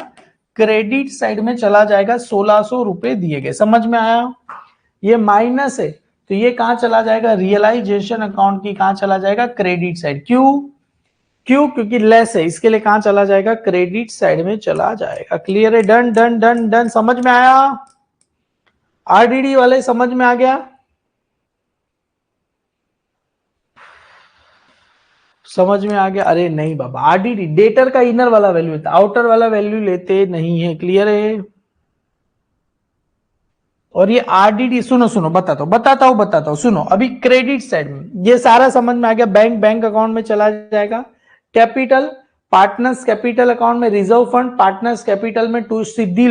क्रेडिट साइड में चला जाएगा। 1600 रुपए दिए गए, समझ में आया, ये माइनस है तो ये कहां चला जाएगा, रियलाइजेशन अकाउंट की कहां चला जाएगा, क्रेडिट साइड। क्योंकि लेस है, इसके लिए कहां चला जाएगा, क्रेडिट साइड में चला जाएगा। क्लियर है, डन डन डन डन, समझ में आया, आरडीडी वाले समझ में आ गया, समझ में आ गया। अरे नहीं बाबा, आरडीडी डेटर का इनर वाला वैल्यू लेता, आउटर वाला वैल्यू लेते नहीं है। क्लियर है, और ये आरडीडी, सुनो सुनो बताता हूं सुनो। अभी क्रेडिट साइड में ये सारा समझ में आ गया, बैंक बैंक अकाउंट में चला जाएगा, कैपिटल पार्टनर्स कैपिटल अकाउंट में, रिजर्व फंड पार्टनर्स कैपिटल में, टू सिद्धि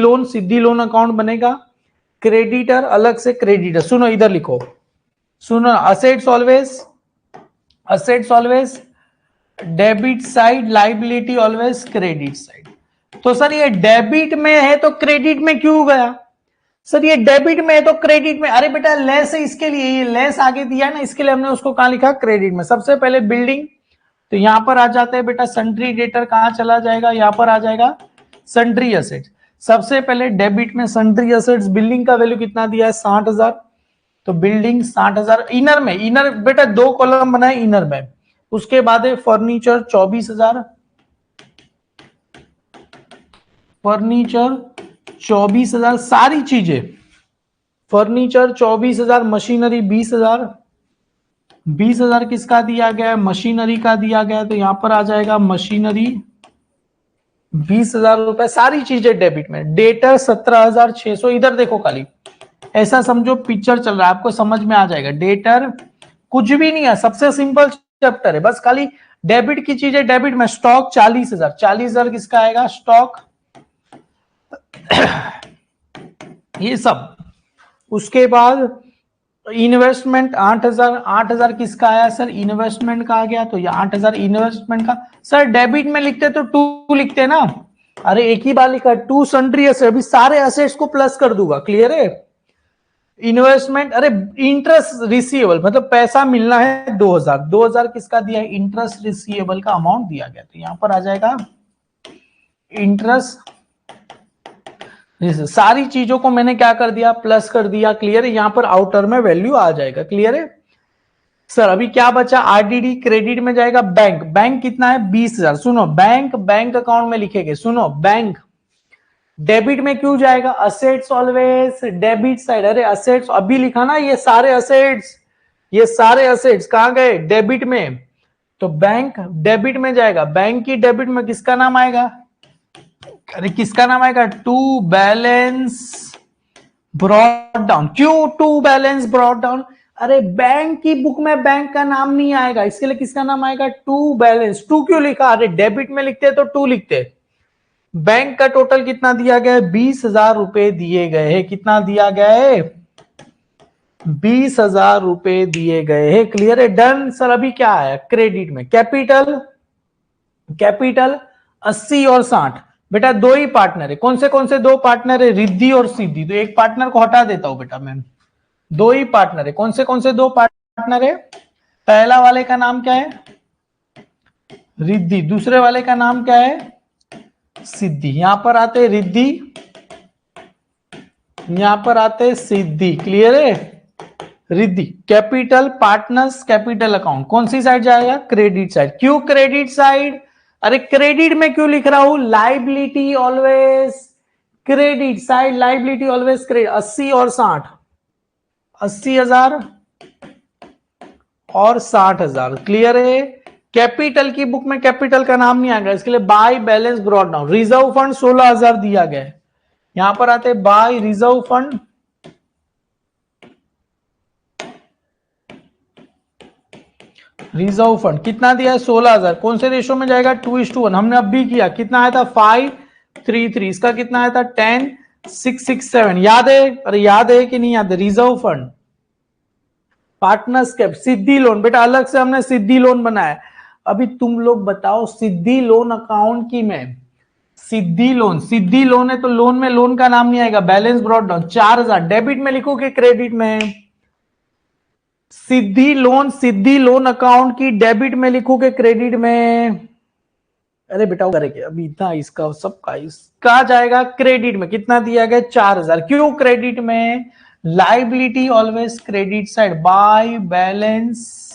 लोन अकाउंट बनेगा, क्रेडिटर अलग से क्रेडिटर। सुनो इधर लिखो, सुनो, assets always debit side, liability always credit side. तो सर ये डेबिट में है तो क्रेडिट में क्यों गया? सर ये डेबिट में है तो क्रेडिट में, अरे बेटा लेस है इसके लिए, ये लेस आगे दिया है ना, इसके लिए हमने उसको कहां लिखा? क्रेडिट में। सबसे पहले बिल्डिंग, तो यहां पर आ जाते हैं बेटा सन्ड्री डेटर, कहां चला जाएगा? यहां पर आ जाएगा सन्ड्री असेट्स। सबसे पहले डेबिट में सन्ड्री असेट्स, बिल्डिंग का वैल्यू कितना दिया है? 60,000, तो बिल्डिंग 60,000। इनर में, इनर बेटा दो कॉलम बनाए इनर में। उसके बाद है फर्नीचर 24,000, फर्नीचर 24,000 सारी चीजें, फर्नीचर 24,000, मशीनरी 20,000, 20,000 किसका दिया गया है? मशीनरी का दिया गया है, तो यहां पर आ जाएगा मशीनरी 20,000 रुपए, सारी चीजें डेबिट में। डेटर 17,600, इधर देखो खाली ऐसा समझो पिक्चर चल रहा है, आपको समझ में आ जाएगा। डेटर कुछ भी नहीं है, सबसे सिंपल चैप्टर है, बस खाली डेबिट की चीजें डेबिट में। स्टॉक 40,000, 40,000 किसका आएगा? स्टॉक ये सब। उसके बाद इन्वेस्टमेंट 8,000, 8,000 किसका आया सर? इन्वेस्टमेंट का आ गया, तो ये 8,000 इन्वेस्टमेंट का। सर डेबिट में लिखते तो 2 लिखते ना, अरे एक ही बार लिखा 2 सन्ड्री असेट, अभी सारे असेट्स को प्लस कर दूंगा, क्लियर है? इन्वेस्टमेंट, अरे इंटरेस्ट रिसीवेबल मतलब पैसा मिलना है 2,000, 2,000 किसका दिया है? इंटरेस्ट रिसीवेबल का अमाउंट दिया गया, तो यहां पर आ जाएगा इंटरेस्ट। सारी चीजों को मैंने क्या कर दिया? प्लस कर दिया, क्लियर है? यहां पर आउटर में वैल्यू आ जाएगा, क्लियर है? सर अभी क्या बचा? आरडीडी क्रेडिट में जाएगा, बैंक, बैंक कितना है? 20,000। सुनो बैंक बैंक अकाउंट में लिखेंगे, सुनो बैंक डेबिट में क्यों जाएगा? असेट्स ऑलवेज डेबिट साइड, अरे असेट्स अभी लिखा ना, ये सारे असेट्स, ये सारे असेट्स कहां गए? डेबिट में, तो बैंक डेबिट में जाएगा। बैंक की डेबिट में किसका नाम आएगा? अरे किसका नाम आएगा? To balance brought down. क्यों टू बैलेंस ब्रॉट डाउन? अरे बैंक की बुक में बैंक का नाम नहीं आएगा, इसके लिए किसका नाम आएगा? To balance. टू क्यों लिखा? अरे डेबिट में लिखते तो टू लिखते। बैंक का टोटल कितना दिया गया है? 20,000 रुपए दिए गए हैं। कितना दिया गया है? 20,000 रुपए दिए गए हैं, क्लियर है? डन। सर अभी क्या आया? क्रेडिट में कैपिटल, कैपिटल 80 और 60, बेटा दो ही पार्टनर है। कौन से दो पार्टनर है? रिद्धि और सिद्धि, तो एक पार्टनर को हटा देता हूं बेटा मैं। दो ही पार्टनर है। कौन से दो पार्टनर है? पहला वाले का नाम क्या है? रिद्धि, दूसरे वाले का नाम क्या है? सिद्धि। यहां पर आते रिद्धि, यहां पर आते सिद्धि, क्लियर है? Riddhi capital partners capital account कौन सी साइड जाएगा? Credit side. क्यों क्रेडिट साइड? अरे क्रेडिट में क्यों लिख रहा हूं? Liability always credit side, liability always credit. 80 और 60, 80,000 और 60,000, क्लियर है? कैपिटल की बुक में कैपिटल का नाम नहीं आएगा, इसके लिए by balance brought down. Reserve fund 16,000 दिया गया है, यहां पर आते by reserve fund, reserve fund कितना दिया है? 16,000। कौन से रेशो में जाएगा? 2:1। हमने अब भी किया, कितना आया था? 5:3:3। इसका कितना आया था? 10:6:7। याद है? अरे याद है कि नहीं याद है? रिजर्व फंड, पार्टनर्स कैप, सिद्धि लोन, बेटा अलग से हमने सिद्धि लोन बनाया। अभी तुम लोग बताओ, सिद्धि लोन अकाउंट की में सिद्धि लोन है तो लोन में लोन का नाम नहीं आएगा, बैलेंस ब्रॉट डाउन 4,000। डेबिट में लिखोगे क्रेडिट में? सिद्धि लोन अकाउंट की डेबिट में लिखोगे क्रेडिट में? अरे बेटा करेंगे अभी इतना, इसका सबका इसका जाएगा क्रेडिट में। कितना दिया गया? 4,000। क्यों क्रेडिट में? Liability always credit side, by balance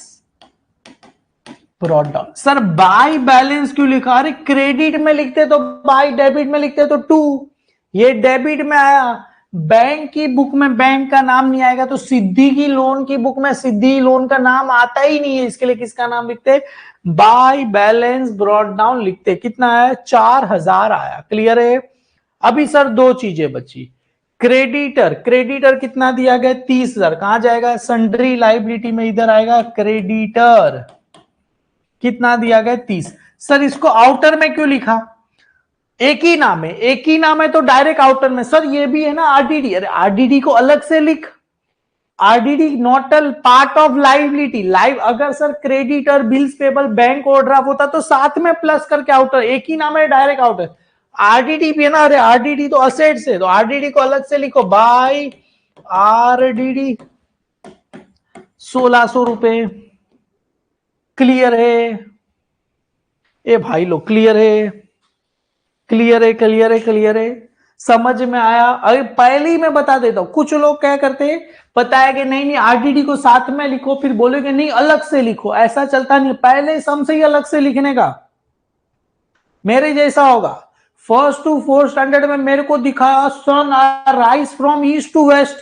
brought down. Sir by balance क्यों लिखा? अरे क्रेडिट में लिखते तो बाय, डेबिट में लिखते तो टू, ये डेबिट में आया। बैंक की बुक में बैंक का नाम नहीं आएगा, तो सिद्धि की लोन की बुक में सिद्धि लोन का नाम आता ही नहीं है, इसके लिए किसका नाम लिखते? बाय बैलेंस ब्रॉट डाउन लिखते। कितना आया? 4,000 आया, क्लियर है? अभी सर दो चीजें बची, क्रेडिटर, क्रेडिटर कितना दिया गया 30,000, कहां जाएगा सन्ड्री लाइबिलिटी में, इधर आएगा क्रेडिटर, कितना दिया गया 30। सर इसको आउटर में क्यों लिखा, एक ही नाम है, एक ही नाम है तो डायरेक्ट आउटर में। सर ये भी है ना आरडीडी, अरे आरडीडी को अलग से लिख, RDD not a part of liability. लाइव अगर sir creditor bills payable bank overdraft होता तो साथ में प्लस करके आउटर, एक ही नाम है डायरेक्ट आउटर। आरडीडी भी है ना, अरे आरडीडी तो असेट्स है तो आरडीडी को अलग से लिखो, बाय आरडीडी 1600 रुपए। क्लियर है ए भाई लोग, क्लियर है, क्लियर है, क्लियर है, क्लियर है, समझ में आया। अरे पहले ही मैं बता देता हूं, कुछ लोग क्या करते हैं बताया कि नहीं नहीं आरडीडी को साथ में लिखो, फिर बोलोगे नहीं अलग से लिखो, ऐसा चलता नहीं, पहले सम से ही अलग से लिखने का। मेरे जैसा होगा, फर्स्ट टू फोर्थ स्टैंडर्ड में मेरे को दिखाया sun rise from east to west,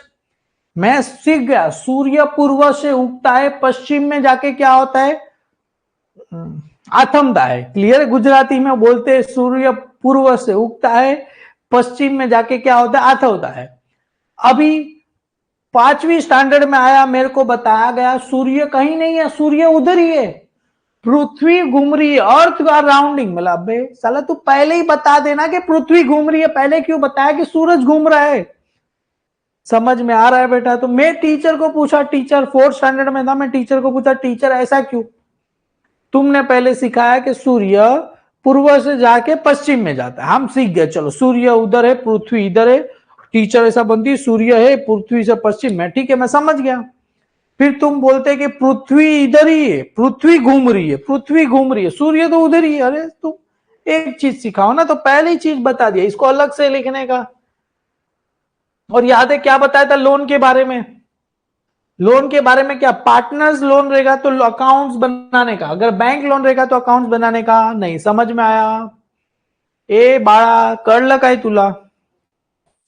मैं सीख गया सूर्य पूर्व से उगता है, पश्चिम में जाके क्या होता है आथमता है। क्लियर है, गुजराती में बोलते हैं सूर्य पूर्व से उगता है, पश्चिम में जाके क्या होता है आथमता है। अभी 5वीं स्टैंडर्ड में आया, मेरे को बताया गया सूर्य कहीं नहीं है, सूर्य उधर ही है, पृथ्वी घूम रही है, अर्थ आर राउंडिंग। मतलब अबे साला तू पहले ही बता देना कि पृथ्वी घूम रही है, पहले क्यों बताया कि सूरज घूम रहा है। समझ में आ रहा है बेटा। तो मैं टीचर को पूछा, टीचर 4th स्टैंडर्ड में था, मैं टीचर को पूछा टीचर ऐसा क्यों, तुमने पहले सिखाया कि सूर्य पूर्व से जाके पश्चिम में जाता है, हम सीख गए, चलो सूर्य उधर है पृथ्वी इधर है, टीचर ऐसा बनती सूर्य है पृथ्वी से पश्चिम में, ठीक है मैं समझ गया। फिर तुम बोलते कि पृथ्वी इधर ही है, पृथ्वी घूम रही है, पृथ्वी घूम रही है, सूर्य तो उधर ही है। अरे तुम एक चीज सिखाओ ना, तो पहली चीज बता दिया, इसको अलग से लिखने का। और याद है क्या बताया था लोन के बारे में, लोन के बारे में क्या, पार्टनर्स लोन रहेगा तो अकाउंट्स बनाने का, अगर बैंक लोन रहेगा तो अकाउंट्स बनाने का नहीं। समझ में आया ए बाळा, कळलं काय तुला,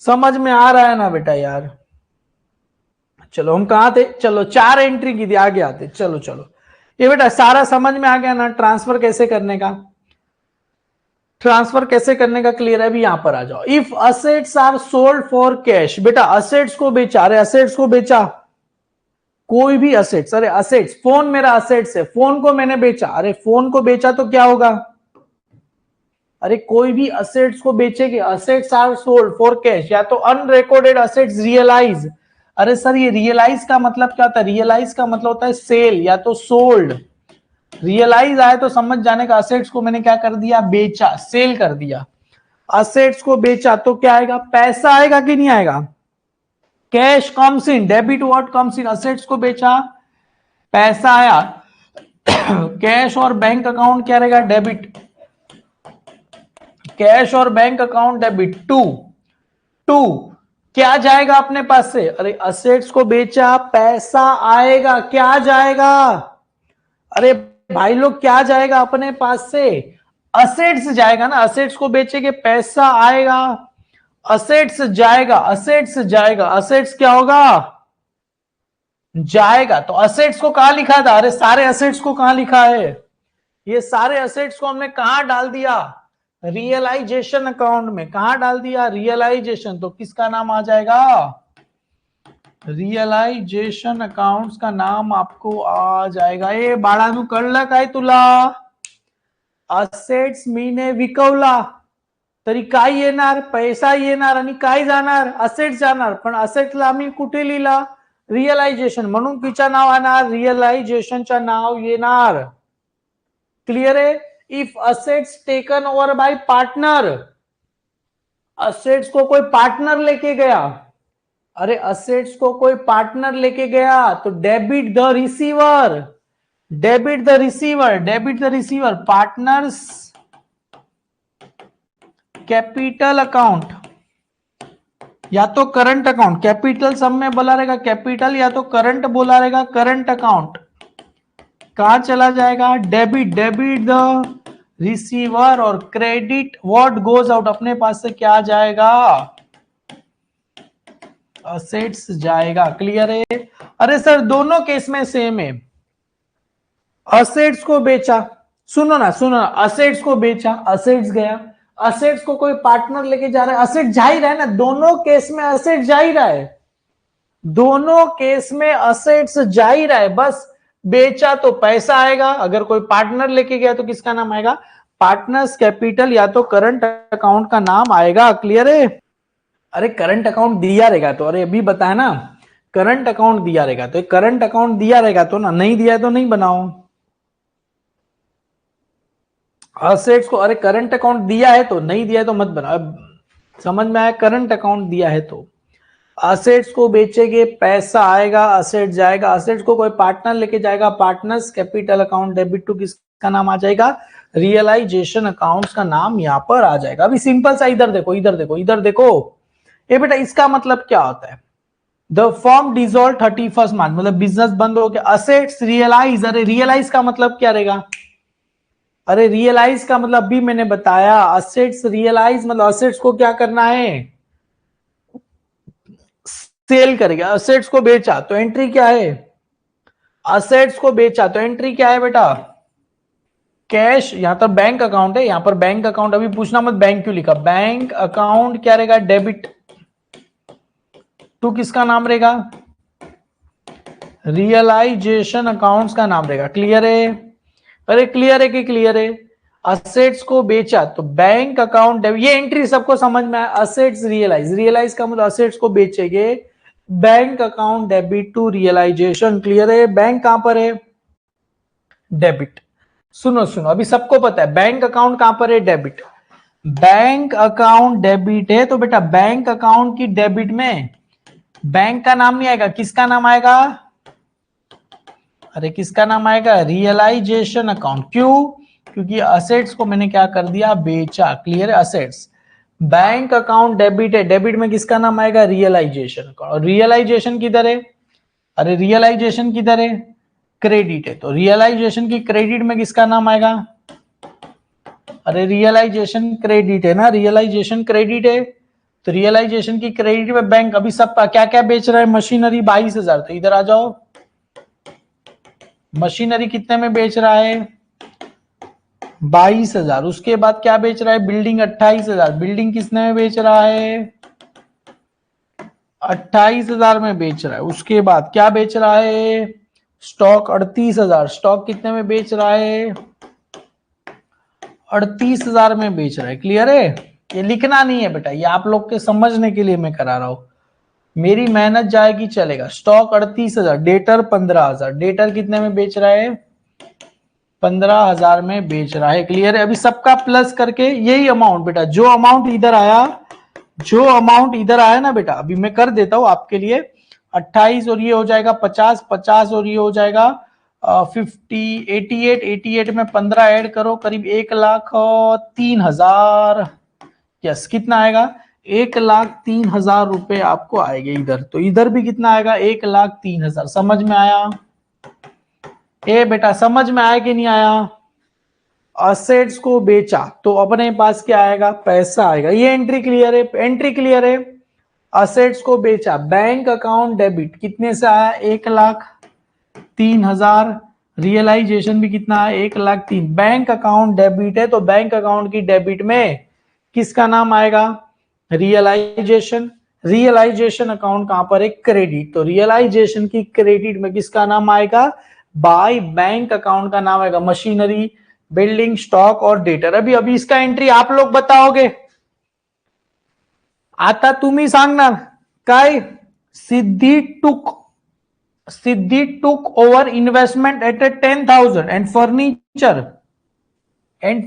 समझ में आ रहा है ना बेटा यार। चलो हम कहां थे, चलो 4 एंट्री की थी, आगे आते, चलो चलो ये बेटा सारा समझ में आ गया ना, ट्रांसफर कैसे करने का, ट्रांसफर कैसे करने का क्लियर है। अभी यहां पर आ जाओ, if assets are sold for cash, बेटा असेट्स को बेचा, अरे असेट्स को बेचा, कोई भी असेट्स, अरे असेट्स फोन मेरा असेट्स है, फोन को मैंने बेचा, अरे फोन को बेचा तो क्या होगा, अरे कोई भी असेट्स को बेचेगी, assets are sold for cash, या तो अनरिकॉर्डेड असेट्स रियलाइज। अरे सर ये रियलाइज का मतलब क्या होता है, रियलाइज का मतलब होता है सेल या तो सोल्ड, रियलाइज आए तो समझ जाने का असेट्स को मैंने क्या कर दिया बेचा, सेल कर दिया। असेट्स को बेचा तो क्या आएगा, पैसा आएगा कि नहीं आएगा, cash comes in, debit what comes in, assets को बेचा पैसा आया, कैश और बैंक अकाउंट क्या रहेगा डेबिट, कैश और बैंक अकाउंट डेबिट। टू क्या जाएगा अपने पास से, अरे असेट्स को बेचा पैसा आएगा, क्या जाएगा, अरे भाई लोग क्या जाएगा अपने पास से, असेट्स जाएगा ना, असेट्स को बेचेंगे पैसा आएगा, असेट्स जाएगा, असेट्स जाएगा, असेट्स क्या होगा जाएगा। तो असेट्स को कहां लिखा था, अरे सारे असेट्स को कहां लिखा है, ये सारे असेट्स को हमने कहां डाल दिया, रियलाइजेशन अकाउंट में, कहां डाल दिया रियलाइजेशन, तो किसका नाम आ जाएगा, रियलाइजेशन अकाउंट्स का नाम आपको आ जाएगा। ए बाळानू कळलं काय तुला, असेट्स मीने विकवला तरी काय येणार, पैसा येणार आणि काय जाणार, असेट्स जाणार, पण असेट्सला आम्ही कुठे लिहिला रियलायझेशन, म्हणून तिच्या नाव येणार, रियलायझेशनच्या नाव येणार। क्लियर है, if assets taken over by partner, assets को कोई पार्टनर लेके गया, अरे असेट्स को कोई पार्टनर लेके गया तो debit the receiver, debit the receiver, debit the receiver, partners capital account या तो करंट अकाउंट, कैपिटल सब में बोला रहेगा कैपिटल, या तो करंट बोला रहेगा करंट अकाउंट, कहां चला जाएगा डेबिट, डेबिट द रिसीवर, और क्रेडिट व्हाट गोज आउट, अपने पास से क्या जाएगा असेट्स जाएगा। क्लियर है, अरे सर दोनों केस में सेम है, असेट्स को बेचा, सुनो ना सुनो ना, असेट्स को बेचा, असेट्स गया, असेट्स को कोई पार्टनर लेके जा रहा है, असेट जा ही रहा है ना, दोनों केस में असेट जा ही रहा है, दोनों केस में असेट्स जा ही रहा है, बस बेचा तो पैसा आएगा, अगर कोई पार्टनर लेके गया तो किसका नाम आएगा, पार्टनर्स कैपिटल या तो करंट अकाउंट का नाम आएगा। क्लियर है? अरे करंट अकाउंट दिया रहेगा तो, अरे अभी बताया ना, करंट अकाउंट दिया रहेगा तो, करंट अकाउंट दिया रहेगा तो ना, नहीं दिया तो नहीं बनाओ असेट्स को। अरे करंट अकाउंट दिया है तो, नहीं दिया है तो मत बनाओ। समझ में आया? करंट अकाउंट दिया है तो असेट्स को बेचेंगे, पैसा आएगा, असेट जाएगा, असेट्स को कोई पार्टनर लेके जाएगा, partners capital account debit to किसका नाम आ जाएगा, रियलाइजेशन अकाउंट्स का नाम यहां पर आ जाएगा। अभी सिंपल सा, इधर देखो इधर देखो इधर देखो, ये बेटा इसका मतलब क्या होता है, द फर्म डिसॉल्व 31 मार्च, मतलब बिजनेस बंद हो गया, असेट्स रियलाइज, अरे रियलाइज का मतलब क्या रहेगा, अरे रियलाइज का मतलब भी मैंने बताया, असेट्स रियलाइज मतलब असेट्स को क्या करना है, सेल करेगा, असेट्स को बेचा तो एंट्री क्या है, असेट्स को बेचा तो एंट्री क्या है बेटा, कैश। यहां तो बैंक अकाउंट है, यहां पर बैंक अकाउंट, अभी पूछना मत बैंक क्यों लिखा, बैंक अकाउंट क्या रहेगा, डेबिट टू किसका नाम रहेगा, रियलाइजेशन अकाउंट्स का नाम रहेगा। क्लियर है? अरे क्लियर है कि क्लियर है? असेट्स को बेचा तो बैंक अकाउंट, ये एंट्री सबको समझ में आया, असेट्स रियलाइज, रियलाइज का मतलब असेट्स को बेचेंगे, bank account debit to realisation. Clear है? बैंक कहां पर है, डेबिट। सुनो सुनो, अभी सबको पता है बैंक अकाउंट कहां पर है, डेबिट, बैंक अकाउंट डेबिट है तो बेटा बैंक अकाउंट की डेबिट में बैंक का नाम नहीं आएगा, किसका नाम आएगा, अरे किसका नाम आएगा, रियलाइजेशन अकाउंट। क्यों? क्योंकि असेट्स को मैंने क्या कर दिया, बेचा। क्लियर है? असेट्स, बैंक अकाउंट डेबिट है, डेबिट में किसका नाम आएगा, रियलाइजेशन अकाउंट। और रियलाइजेशन किधर है, अरे रियलाइजेशन किधर है, क्रेडिट है, तो रियलाइजेशन की क्रेडिट में किसका नाम आएगा, अरे रियलाइजेशन क्रेडिट है ना, रियलाइजेशन क्रेडिट है, तो रियलाइजेशन की क्रेडिट में बैंक अभी सब क्या क्या बेच रहा है, मशीनरी 22,000, तो इधर आ जाओ, मशीनरी कितने में बेच रहा है, 22,000। उसके बाद क्या बेच रहा है, बिल्डिंग 28,000, बिल्डिंग किसने में बेच रहा है, 28,000 में बेच रहा है। उसके बाद क्या बेच रहा है, स्टॉक 38,000, स्टॉक कितने में बेच रहा है, 38,000 में बेच रहा है। क्लियर है? ये लिखना नहीं है बेटा, ये आप लोग के समझने के लिए मैं करा रहा हूं, मेरी मेहनत जाएगी चलेगा। स्टॉक 38,000, डेटर 15,000, डेटर कितने में बेच रहा है, 15,000 में बेच रहा है। क्लियर है? अभी सबका प्लस करके यही अमाउंट बेटा, जो अमाउंट इधर आया, जो अमाउंट इधर आया ना बेटा, अभी मैं कर देता हूं आपके लिए, 28 और ये हो जाएगा 50, 50 और ये हो जाएगा 50, 88, 88 में 15 ऐड करो, करीब 1,03,000। यस, कितना आएगा, 1,03,000 रुपए आपको आएंगे इधर, तो इधर भी कितना आएगा, 1,03,000। समझ में आया? ए बेटा समझ में आया कि नहीं आया? असेट्स को बेचा तो अपने पास क्या आएगा, पैसा आएगा। ये एंट्री क्लियर है? एंट्री क्लियर है? असेट्स को बेचा, बैंक अकाउंट डेबिट कितने से आया, 1,03,000, रियलाइजेशन भी कितना है, 1,03,000। बैंक अकाउंट डेबिट है तो बैंक अकाउंट की डेबिट में किसका नाम आएगा, रियलाइजेशन। रियलाइजेशन अकाउंट कहां पर है, क्रेडिट, तो रियलाइजेशन की क्रेडिट में किसका नाम आएगा, बाय बैंक अकाउंट का नाम आएगा, मशीनरी, बिल्डिंग, स्टॉक और डेटर। अभी अभी इसका एंट्री आप लोग बताओगे, आता तुम्ही सांगणार काय, Siddhi took over investment at a 10,000 and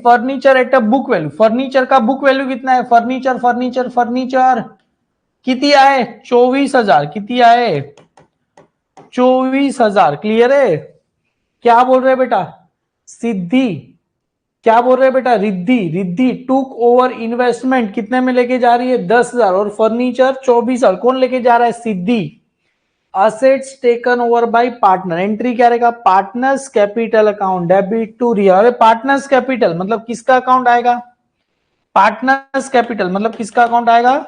furniture at a book value. Furniture का बुक वैल्यू कितना है, फर्नीचर फर्नीचर फर्नीचर किती आए, 24,000, किती आए, 24,000। क्लियर है? क्या बोल रहे बेटा, सिद्धि, क्या बोल रहे बेटा, रिद्धि, रिद्धि टूक ओवर इन्वेस्टमेंट कितने में लेके जा रही है, 10,000, और फर्नीचर 24,000। कौन लेके जा रहा है, Siddhi. Assets taken over by partner, entry क्या रहेगा, partners capital account debit to real. Partners capital मतलब किसका अकाउंट आएगा, पार्टनर्स कैपिटल मतलब किसका अकाउंट आएगा,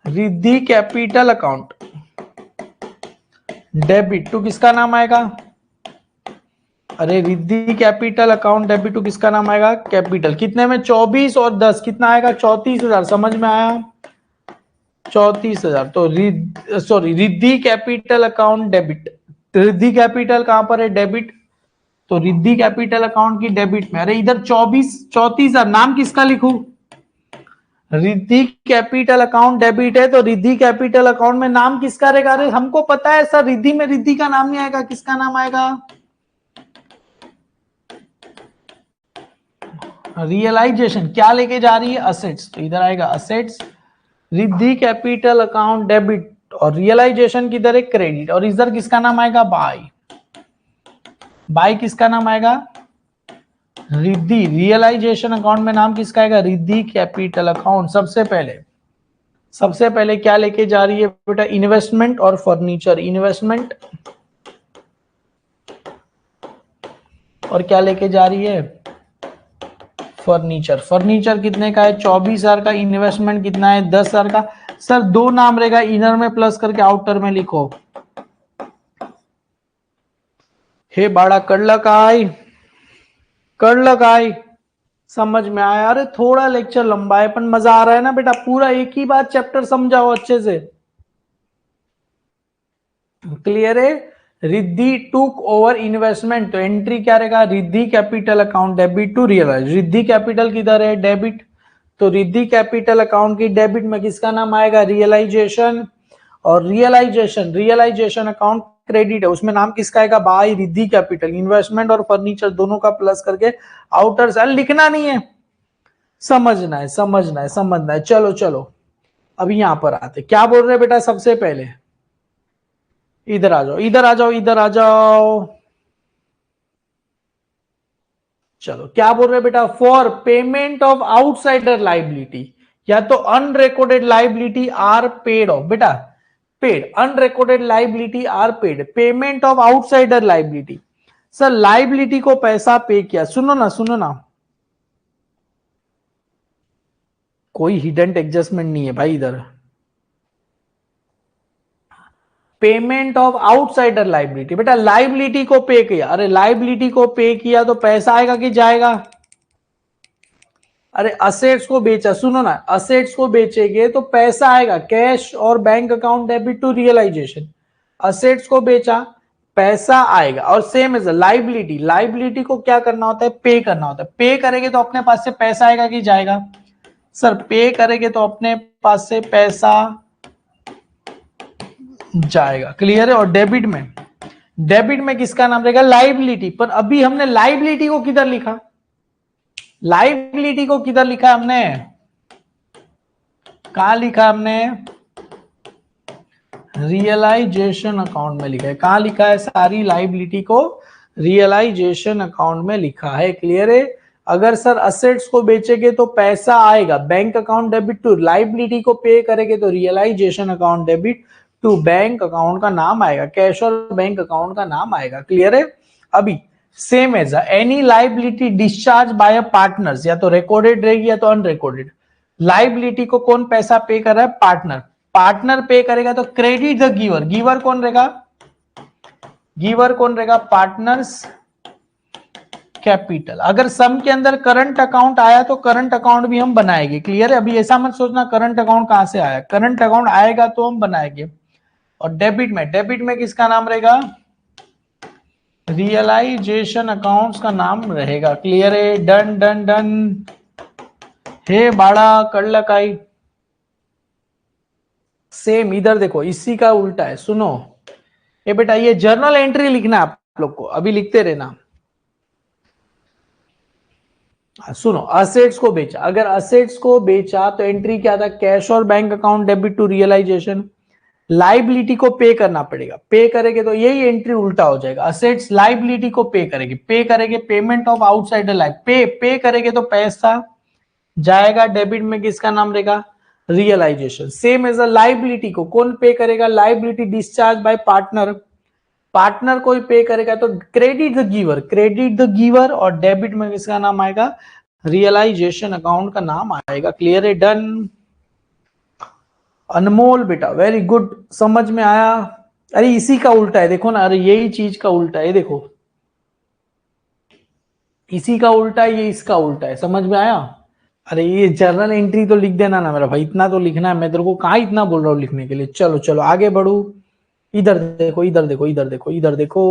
Riddhi capital account debit to किसका नाम आएगा, अरे Riddhi capital account debit to किसका नाम आएगा? कैपिटल। कितने में? 24 और 10 कितना आएगा? 34,000। समझ में आया? 34,000। तो Riddhi capital account debit. Riddhi capital कहां पर है? डेबिट। तो रिद्धि कैपिटल अकाउंट की डेबिट में, अरे इधर 34,000 नाम किसका लिखूं? रिद्धि कैपिटल अकाउंट डेबिट है तो रिद्धि कैपिटल अकाउंट में नाम किसका रहेगा? अरे हमको पता है सर, रिद्धि में रिद्धि का नाम नहीं आएगा, किसका नाम आएगा? रियलाइजेशन। क्या लेके जा रही है? असेट्स। तो इधर आएगा assets, Riddhi capital account debit, और रियलाइजेशन किधर है? क्रेडिट। और इधर किसका नाम आएगा? बाय। बाय किसका नाम आएगा? रिद्धि। रियलाइजेशन अकाउंट में नाम किसका आएगा? Riddhi capital account. सबसे पहले क्या लेके जा रही है बेटा? इन्वेस्टमेंट और फर्नीचर। इन्वेस्टमेंट और क्या लेके जा रही है? फर्नीचर। फर्नीचर कितने का है? 24,000 का। इन्वेस्टमेंट कितना है? 10,000 का। सर दो नाम रहेगा, इनर में प्लस करके आउटर में लिखो। हे बाड़ा कड़लकाई समझ में आया? अरे थोड़ा लेक्चर लंबा है पर मजा आ रहा है ना बेटा? पूरा एक ही बात चैप्टर समझाओ अच्छे से। क्लियर है? रिद्धि टुक ओवर इन्वेस्टमेंट, तो एंट्री क्या रहेगा? Riddhi capital account debit to realise. Riddhi capital किधर है? डेबिट। तो रिद्धि कैपिटल अकाउंट की डेबिट में किसका नाम आएगा? रियलाइजेशन। और रियलाइजेशन अकाउंट क्रेडिट है, उसमें नाम किसका आएगा? By Riddhi capital. इन्वेस्टमेंट और फर्नीचर दोनों का प्लस करके आउटर से लिखना नहीं है, समझना है। चलो चलो अभी यहां पर आते, क्या बोल रहे बेटा? सबसे पहले इधर आ जाओ, इधर आ जाओ। चलो क्या बोल रहे बेटा? For payment of outsider liability, या तो unrecorded liability are paid off. बेटा paid, unrecorded liability are paid, payment of outsider liability. Sir liability को पैसा पे किया, सुनो ना, कोई हिडन एडजस्टमेंट नहीं है भाई इधर। पेमेंट ऑफ आउटसाइडर लाइबिलिटी, बेटा लाइबिलिटी को पे किया। अरे लाइबिलिटी को पे किया तो पैसा आएगा कि जाएगा? अरे असेट्स को बेचा, सुनो ना, असेट्स को बेचेंगे तो पैसा आएगा, कैश और bank account debit to realisation. Assets को बेचा, पैसा आएगा। और सेम एज लाइबिलिटी, लाइबिलिटी को क्या करना होता है? पे करना होता है। पे करेंगे तो अपने पास से पैसा आएगा कि जाएगा? सर पे करेंगे तो अपने पास से पैसा जाएगा। क्लियर है? और डेबिट में किसका नाम रहेगा? लाइबिलिटी। पर अभी हमने लाइबिलिटी को किधर लिखा? लाइबिलिटी को किधर लिखा हमने? कहां लिखा हमने? रियलाइजेशन अकाउंट में लिखा है। कहां लिखा है? सारी लाइबिलिटी को रियलाइजेशन अकाउंट में लिखा है। क्लियर है? अगर सर असेट्स को बेचेंगे तो पैसा आएगा, bank account debit to, liability को पे करेंगे तो realisation account debit to bank account का नाम आएगा, कैश और बैंक अकाउंट का नाम आएगा। क्लियर है? अभी same as any liability discharge by partners, या तो रिकॉर्डेड रहेगी या तो अनरिकॉर्डेड। लाइबिलिटी को कौन पैसा पे कर रहा है? पार्टनर। पार्टनर पे करेगा तो क्रेडिट द गिवर। गिवर कौन रहेगा? Partners capital. अगर सम के अंदर करंट अकाउंट आया तो करंट अकाउंट भी हम बनाएंगे। क्लियर है? अभी ऐसा मत सोचना करंट अकाउंट कहां से आया, करंट अकाउंट आएगा तो हम बनाएंगे। और डेबिट में किसका नाम रहेगा? रियलाइजेशन अकाउंट्स का नाम रहेगा। क्लियर है? Done done done. हे बाड़ा कड़लकाई। सेम इधर देखो, इसी का उल्टा है। सुनो ये बेटा, ये जर्नल एंट्री लिखना आप लोग को, अभी लिखते रहना। सुनो, असेट्स को बेचा, अगर असेट्स को बेचा तो एंट्री क्या था? कैश और bank account debit to realisation. Liability को पे करना पड़ेगा, पे करेंगे तो यही एंट्री उल्टा हो जाएगा। असेट्स लाइबिलिटी को पे करेंगे पेमेंट ऑफ आउटसाइडर लाइफ, पे करेंगे तो पैसा जाएगा। डेबिट में किसका नाम रहेगा? Realisation. Same as a liability को कौन पे करेगा? Liability discharge by partner, partner कोई पे करेगा तो क्रेडिट द गिवर। और डेबिट में किसका नाम आएगा? रियलाइजेशन अकाउंट का नाम आएगा। क्लियर है? डन। अनमोल बेटा वेरी गुड, समझ में आया? अरे इसी का उल्टा है, देखो ना, अरे यही चीज का उल्टा है, देखो इसी का उल्टा है, ये इसका उल्टा है, समझ में आया? अरे ये जर्नल एंट्री तो लिख देना ना मेरा भाई, इतना तो लिखना है, मैं तेरे को कहाँ इतना बोल रहा हूँ लिखने के लिए। चलो चलो आगे बढ़ू। इधर देखो इधर देखो इधर देखो इधर देखो।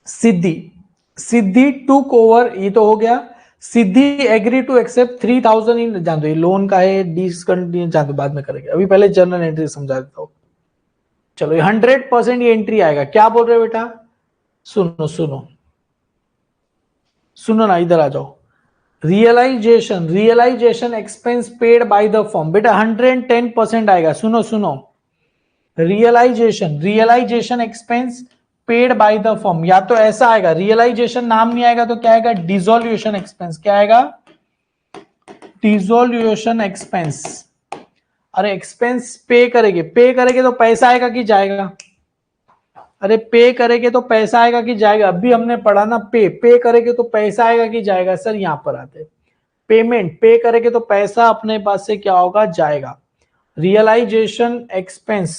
सिद्धि, सिद्धि टूक ओवर, ये तो हो गया। सिद्धि एग्री टू एक्सेप्ट 3,000 इन, जान दो ये लोन का है, डिसकंटिन्यू जान दो, बाद में करेंगे, अभी पहले जर्नल एंट्री समझा देता हूँ। चलो ये 100% ये एंट्री आएगा। क्या बोल रहे हो बेटा? सुनो सुनो सुनो ना, इधर आ जाओ। Realisation, realisation expense paid by the firm, बेटा 110% आएगा। सुनो सुनो, realisation, realisation expense paid by the firm, या तो ऐसा आएगा, रियलाइजेशन नाम नहीं आएगा तो क्या आएगा? Dissolution expense. क्या आएगा? Dissolution expense. अरे एक्सपेंस पे करेंगे, पे करेंगे तो पैसा आएगा कि जाएगा? अरे पे करेंगे तो पैसा आएगा कि जाएगा? अभी हमने पढ़ा ना, पे करेंगे तो पैसा आएगा कि जाएगा? सर यहां पर आते, पेमेंट पे करेंगे तो पैसा अपने पास से क्या होगा? जाएगा। Realisation expense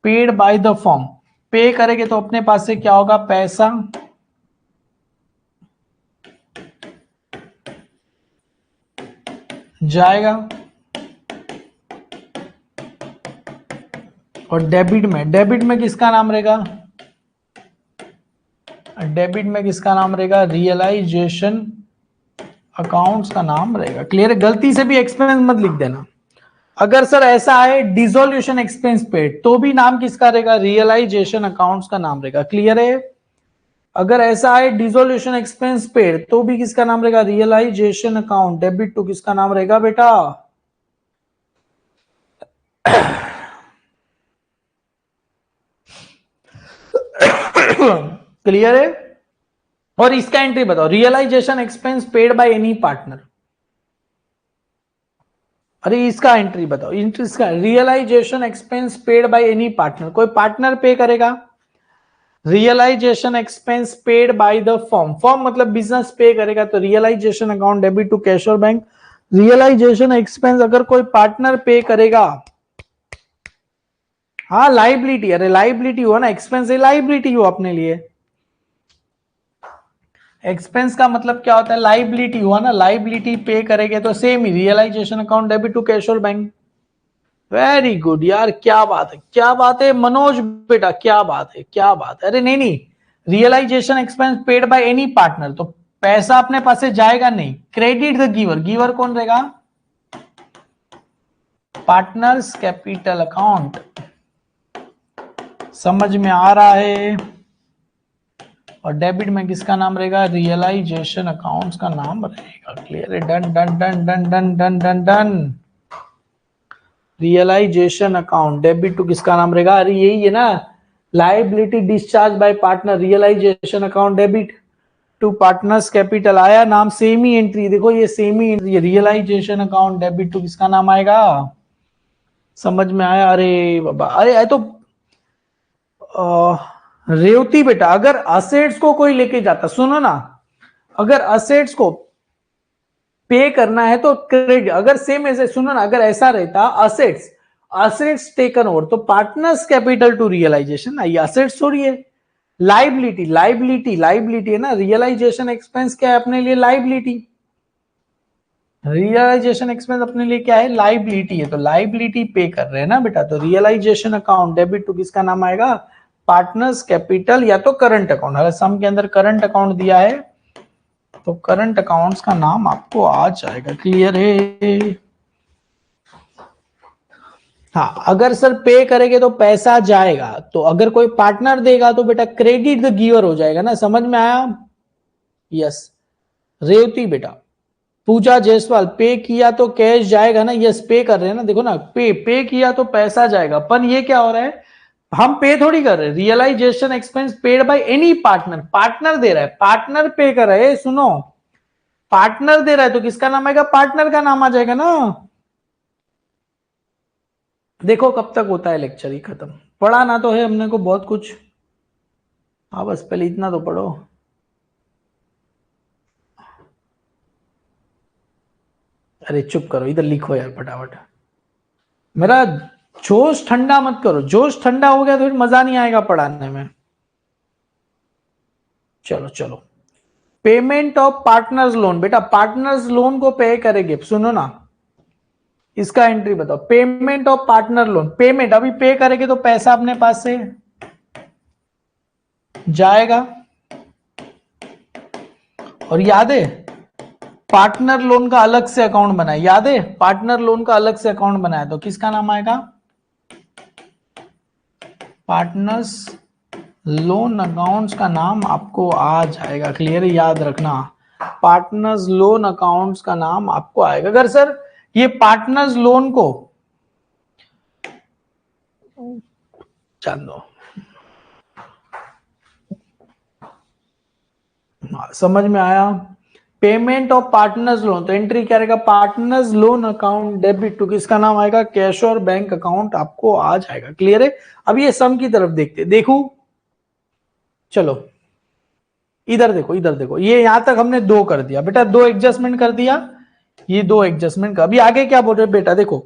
paid by the firm, pay करेंगे तो अपने पास से क्या होगा? पैसा जाएगा। और डेबिट में किसका नाम रहेगा? डेबिट में किसका नाम रहेगा? रियलाइजेशन अकाउंट्स का नाम रहेगा। क्लियर है? गलती से भी एक्सपेंस मत लिख देना। अगर सर ऐसा है डिसोल्यूशन एक्सपेंस पेड, तो भी नाम किसका रहेगा? रियलाइजेशन अकाउंट्स का नाम रहेगा। क्लियर है? अगर ऐसा है डिसोल्यूशन एक्सपेंस पेड, तो भी किसका नाम रहेगा? रियलाइजेशन अकाउंट डेबिट टू किसका नाम रहेगा बेटा? क्लियर है? और इसका एंट्री बताओ, realisation expense paid by any partner. अरे इसका एंट्री बताओ, इसका realisation expense paid by any partner, कोई पार्टनर पे करेगा। Realisation expense paid by the firm, firm मतलब बिजनेस पे करेगा, तो realisation account debit to cash और बैंक। रियलाइजेशन एक्सपेंस अगर कोई पार्टनर पे करेगा, हाँ लाइबिलिटी, अरे लाइबिलिटी हुआ ना, एक्सपेंस लाइबिलिटी हुआ अपने लिए। एक्सपेंस का मतलब क्या होता है? लाइबिलिटी हुआ ना, लाइबिलिटी पे करेंगे तो सेम ही, realisation account debit to cash और बैंक। वेरी गुड यार, क्या बात है, क्या बात है मनोज बेटा, क्या बात है, क्या बात है। अरे नहीं नहीं, realisation expense paid by any partner, तो पैसा अपने पास से जाएगा नहीं। क्रेडिट द गिवर, गिवर कौन रहेगा? Partners capital account. समझ में आ रहा है? और डेबिट में किसका नाम रहेगा? रियलाइजेशन अकाउंट्स का नाम रहेगा। क्लियर है? Done done done done done done done done. Realisation account debit to किसका नाम रहेगा? अरे यही है ना, liability discharge by partner, realisation account debit to partners capital, आया नाम, सेम ही एंट्री। देखो ये सेम ही entry, realisation account debit to किसका नाम आएगा? समझ में आया? अरे बाबा, अरे तो रेवती बेटा, अगर असेट्स को कोई लेके जाता, सुनो ना, अगर असेट्स को पे करना है तो क्रेडिट, अगर सेम ऐसे, सुनो ना, अगर ऐसा रहता असेट्स, असेट्स टेकन ओवर, तो पार्टनर्स कैपिटल टू रियलाइजेशन ना, ये असेट्स थोड़ी है। लाइबिलिटी, लाइबिलिटी, लाइबिलिटी है ना, रियलाइजेशन एक्सपेंस क्या है अपने लिए? लाइबिलिटी। रियलाइजेशन एक्सपेंस अपने लिए क्या है? लाइबिलिटी है, तो लाइबिलिटी पे कर रहे हैं ना बेटा, तो रियलाइजेशन अकाउंट डेबिट टू किसका नाम आएगा? पार्टनर्स कैपिटल या तो करंट अकाउंट। अगर सम के अंदर करंट अकाउंट दिया है तो करंट अकाउंट्स का नाम आपको आ जाएगा। क्लियर है? हाँ, अगर सर पे करेंगे तो पैसा जाएगा, तो अगर कोई पार्टनर देगा तो बेटा क्रेडिट द गिवर हो जाएगा ना। समझ में आया? यस। रेवती बेटा, पूजा जायसवाल, पे किया तो कैश जाएगा ना। यस, पे कर रहे हैं ना, देखो ना, पे किया तो पैसा जाएगा, पर ये क्या हो रहा है, हम पे थोड़ी कर रहे हैं। Realisation expense paid by any partner, partner दे रहा है, पार्टनर पे कर रहा है। सुनो, पार्टनर दे रहा है तो किसका नाम आएगा? पार्टनर का नाम आ जाएगा ना। देखो कब तक होता है लेक्चर, ही खत्म। पढ़ा ना तो है हमने को बहुत कुछ। हाँ बस पहले इतना तो पढ़ो। अरे चुप करो, इधर लिखो यार फटाफट। मेरा जोश ठंडा मत करो, जोश ठंडा हो गया तो फिर मजा नहीं आएगा पढ़ाने में। चलो चलो, पेमेंट ऑफ पार्टनर्स लोन। बेटा पार्टनर्स लोन को पे करेंगे, सुनो ना, इसका एंट्री बताओ। Payment of partner loan, payment अभी पे करेंगे तो पैसा अपने पास से जाएगा। और याद है पार्टनर लोन का अलग से अकाउंट बनाया, याद है पार्टनर लोन का अलग से अकाउंट बनाया तो किसका नाम आएगा? पार्टनर्स लोन अकाउंट्स का नाम आपको आ जाएगा। क्लियर, याद रखना, पार्टनर्स लोन अकाउंट्स का नाम आपको आएगा। अगर सर ये पार्टनर्स लोन को जान दो, समझ में आया? पेमेंट ऑफ पार्टनर्स लोन तो एंट्री क्या रहेगा? Partners loan account debit to किसका नाम आएगा? कैश और बैंक अकाउंट आपको आ जाएगा। क्लियर है? अब ये सम की तरफ देखते, देखो चलो इधर देखो, इधर देखो, ये यहां तक हमने दो कर दिया बेटा, दो एडजस्टमेंट कर दिया, ये दो एडजस्टमेंट का। अभी आगे क्या बोल रहे बेटा? देखो,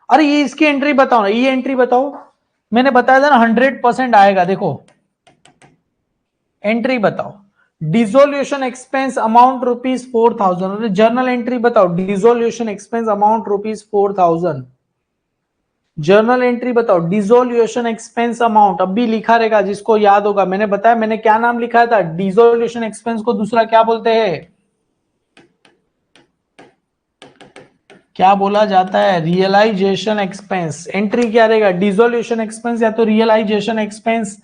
अरे ये इसकी एंट्री बताओ ना, ये एंट्री बताओ, मैंने बताया था ना 100% आएगा। देखो एंट्री बताओ, dissolution expense amount ₹4,000। Journal entry बताओ, dissolution expense amount ₹4,000। Journal entry बताओ, डिसोल्यूशन एक्सपेंस अमाउंट। अब भी लिखा रहेगा, जिसको याद होगा, मैंने बताया, मैंने क्या नाम लिखा था? डिसोल्यूशन एक्सपेंस को दूसरा क्या बोलते हैं? क्या बोला जाता है? Realisation expense. एंट्री क्या रहेगा? डिसोल्यूशन एक्सपेंस या तो रियलाइजेशन एक्सपेंस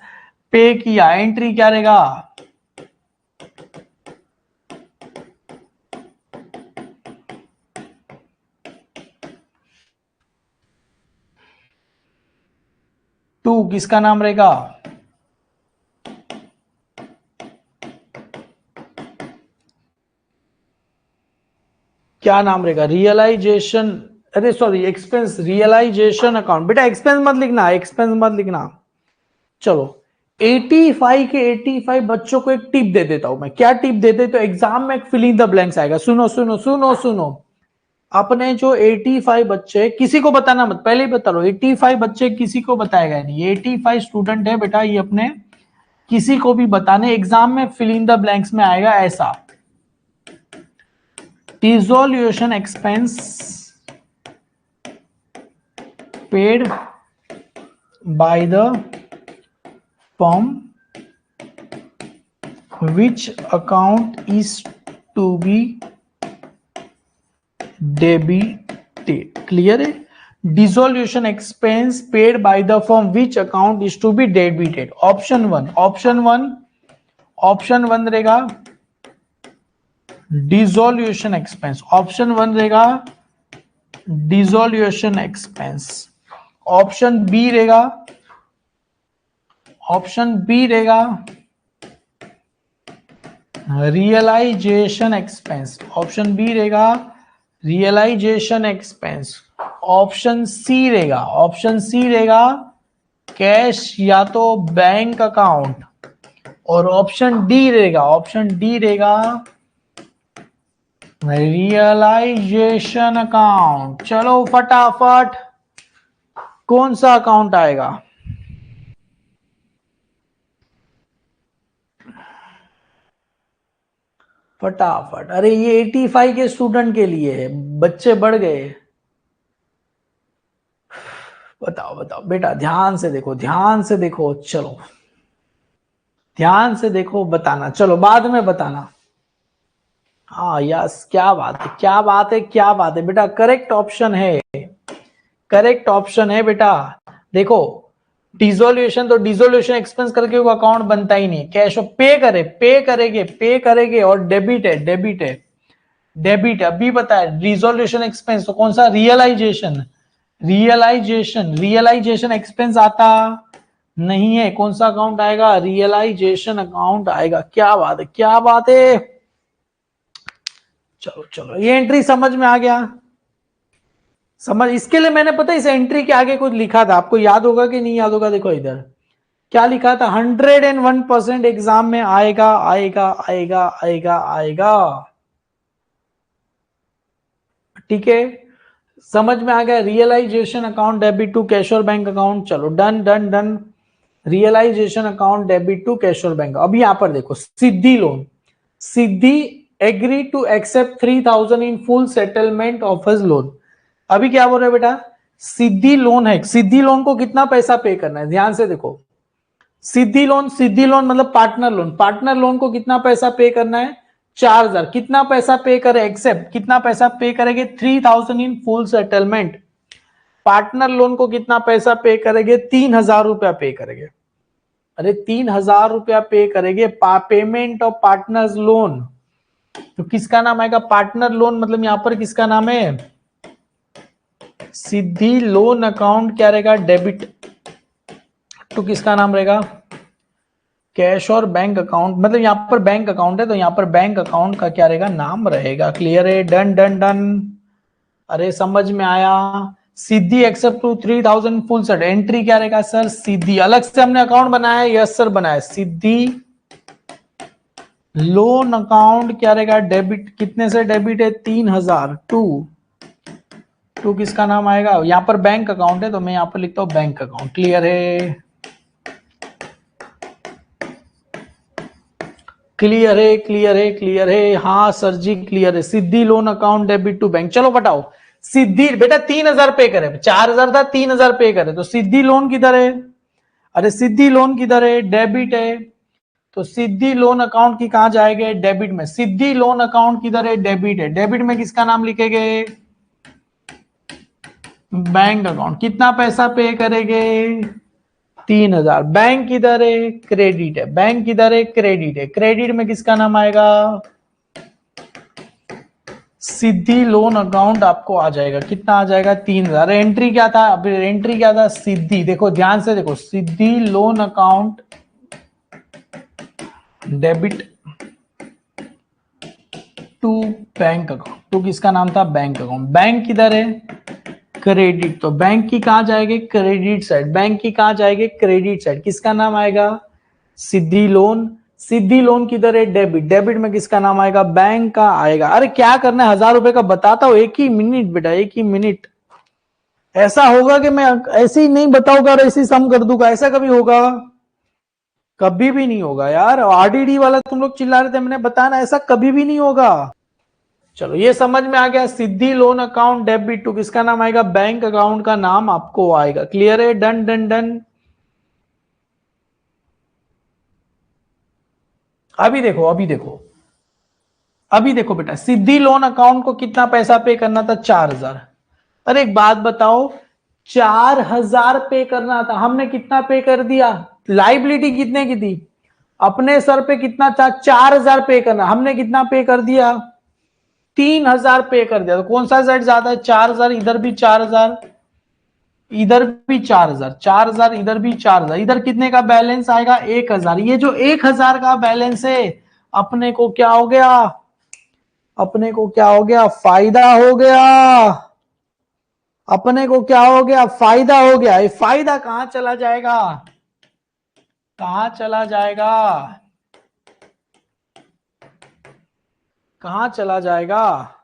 पे किया, एंट्री क्या रहेगा? टू किसका नाम रहेगा? क्या नाम रहेगा? रियलाइजेशन, अरे सॉरी एक्सपेंस, रियलाइजेशन अकाउंट। बेटा एक्सपेंस मत लिखना, एक्सपेंस मत लिखना। चलो 85 के 85 बच्चों को एक टिप दे देता हूं मैं। क्या टिप देते तो एग्जाम में फिलिंग द ब्लैंक्स आएगा। सुनो सुनो सुनो सुनो, अपने जो 85 बच्चे, किसी को बताना मत, पहले ही बता लो, 85 बच्चे किसी को बताएगा नहीं। 85 स्टूडेंट है बेटा, ये अपने किसी को भी बताने, एग्जाम में फिलिंग द ब्लैंक्स में आएगा ऐसा। Dissolution expense paid by the firm which account is to be debited। Clear है? Dissolution expense paid by the firm which account is to be debited। Option one, option one, option one रहेगा dissolution expense, option one रहेगा dissolution expense. Option B रहेगा, option B रहेगा realisation expense. Option B रहेगा realisation expense. Option C रहेगा, option C रहेगा cash या तो bank account. और ऑप्शन डी रहेगा, ऑप्शन डी रहेगा रियलाइजेशन अकाउंट। चलो फटाफट कौन सा अकाउंट आएगा? फटाफट, अरे ये 85 के स्टूडेंट के लिए है, बच्चे बढ़ गए। बताओ बताओ बेटा, ध्यान से देखो, ध्यान से देखो, चलो ध्यान से देखो, बताना, चलो बाद में बताना। हाँ यस, क्या बात है, क्या बात है, क्या बात है बेटा, करेक्ट ऑप्शन है, करेक्ट ऑप्शन है बेटा। देखो डिसोल्यूशन तो डिसोल्यूशन एक्सपेंस करके वो अकाउंट बनता ही नहीं, कैश पे करे, पे करेंगे, पे करेंगे। और डेबिट है, डेबिट है, डेबिट अभी पता है। रिजोल्यूशन एक्सपेंस तो कौन सा? रियलाइजेशन, रियलाइजेशन, रियलाइजेशन एक्सपेंस आता नहीं है। कौन सा अकाउंट आएगा? रियलाइजेशन अकाउंट आएगा। क्या बात है, क्या बात है। चलो चलो, ये एंट्री समझ में आ गया? समझ, इसके लिए मैंने पता है इस एंट्री के आगे कुछ लिखा था, आपको याद होगा कि नहीं याद होगा? देखो इधर क्या लिखा था? 101% एग्जाम में आएगा आएगा आएगा आएगा आएगा। ठीक है, समझ में आ गया? Realisation account debit to cash और बैंक अकाउंट। चलो done done done. Realisation account debit to cash और बैंक। अब यहां पर देखो Siddhi loan, Siddhi agree to accept 3000 in full settlement of his loan. अभी क्या बोल रहे बेटा, सिद्धि लोन है, सिद्धि लोन को कितना पैसा पे करना है, ध्यान से देखो। सिद्धि लोन, सिद्धि लोन मतलब पार्टनर लोन, पार्टनर लोन को कितना पैसा पे करना है, 4000। कितना पैसा पे करे, एक्सेप्ट कितना पैसा पे करेंगे, 3000 in full settlement. Partner loan को कितना पैसा पे करेंगे, 3000 रुपया पे करेंगे। अरे 3000 रुपया पे करेंगे, पेमेंट ऑफ पार्टनर्स लोन। तो किसका नाम आएगा, पार्टनर लोन, मतलब यहां पर किसका नाम है, सिद्धि लोन अकाउंट क्या रहेगा, डेबिट टू किसका नाम रहेगा, कैश और बैंक अकाउंट। मतलब यहां पर बैंक अकाउंट है तो यहां पर बैंक अकाउंट का क्या रहेगा, नाम रहेगा। क्लियर है, डन डन डन। अरे समझ में आया। Siddhi accept to 3000 full set, entry क्या रहेगा सर, सिद्धि। अलग से हमने अकाउंट बनाया है, यस सर बनाया, सिद्धि लोन अकाउंट क्या रहेगा, डेबिट। कितने से डेबिट है, 3000 टू किसका नाम आएगा, यहां पर बैंक अकाउंट है तो मैं यहां पर लिखता हूं बैंक अकाउंट। क्लियर है, क्लियर है, क्लियर है, क्लियर है, हाँ सर जी क्लियर है। Siddhi loan account debit to bank. चलो बताओ, सिद्धि बेटा 3000 पे करे, 4000 था, 3000 पे करे, तो सिद्धि लोन किधर है, अरे सिद्धि लोन किधर है, डेबिट है, तो सिद्धि लोन अकाउंट की कहां जाएंगे, डेबिट में। सिद्धि लोन अकाउंट किधर है, डेबिट है, डेबिट में किसका नाम लिखेंगे, बैंक अकाउंट। कितना पैसा पे करेंगे, 3000। बैंक किधर है, क्रेडिट है, बैंक किधर है, क्रेडिट है, क्रेडिट में किसका नाम आएगा, सिद्धि लोन अकाउंट आपको आ जाएगा। कितना आ जाएगा, 3000। एंट्री क्या था, अब एंट्री क्या था, सिद्धि। देखो ध्यान से देखो, Siddhi loan account debit to bank account. To किसका नाम था, बैंक अकाउंट। बैंक किधर है, क्रेडिट, तो बैंक की कहां जाएगी, क्रेडिट साइड। बैंक की कहां जाएगी, क्रेडिट साइड। किसका नाम आएगा, सिद्धि लोन। सिद्धि लोन किधर है, डेबिट, डेबिट में किसका नाम आएगा, बैंक का आएगा। अरे क्या करना है, 1000 रुपए का बताता हूं, एक ही मिनट बेटा, एक ही मिनट। ऐसा होगा कि मैं ऐसे ही नहीं बताऊंगा और ऐसे ही सम कर दूंगा, ऐसा कभी होगा, कभी भी नहीं होगा यार। आरडीडी वाला तुम लोग चिल्ला रहे थे, मैंने बताया ना, ऐसा कभी भी नहीं होगा। चलो ये समझ में आ गया, सिद्धि लोन अकाउंट डेबिट टू किसका नाम आएगा, बैंक अकाउंट का नाम आपको आएगा। क्लियर है, डन डन डन। अभी देखो, अभी देखो, अभी देखो बेटा, सिद्धि लोन अकाउंट को कितना पैसा पे करना था, 4000। अरे एक बात बताओ, 4000 पे करना था, हमने कितना पे कर दिया, लाइबिलिटी कितने की थी, अपने सर पे कितना था, 4000 पे करना, हमने कितना पे कर दिया, 3000 पे कर दिया। तो कौन सा साइड ज्यादा है, 4000, इधर भी 4000, इधर भी 4000, 4000 इधर भी 4000, इधर कितने का बैलेंस आएगा, 1000। ये जो 1000 का बैलेंस है, अपने को क्या हो गया, अपने को क्या हो गया, फायदा हो गया। अपने को क्या हो गया, फायदा हो गया। ये फायदा कहां चला जाएगा, कहां चला जाएगा, कहां चला जाएगा,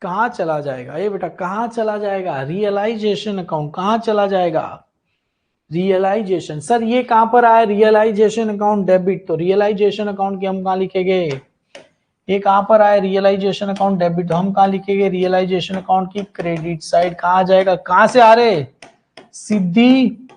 कहां चला जाएगा, ये बेटा कहां चला जाएगा, रियलाइजेशन अकाउंट कहां चला जाएगा, रियलाइजेशन। सर ये कहां पर आया, रियलाइजेशन अकाउंट डेबिट, तो रियलाइजेशन अकाउंट की हम कहां लिखेंगे, ये कहां पर आया, रियलाइजेशन अकाउंट डेबिट, तो हम कहां लिखेंगे, रियलाइजेशन अकाउंट की क्रेडिट साइड। कहां जाएगा, कहां से आ रहे, सिद्धि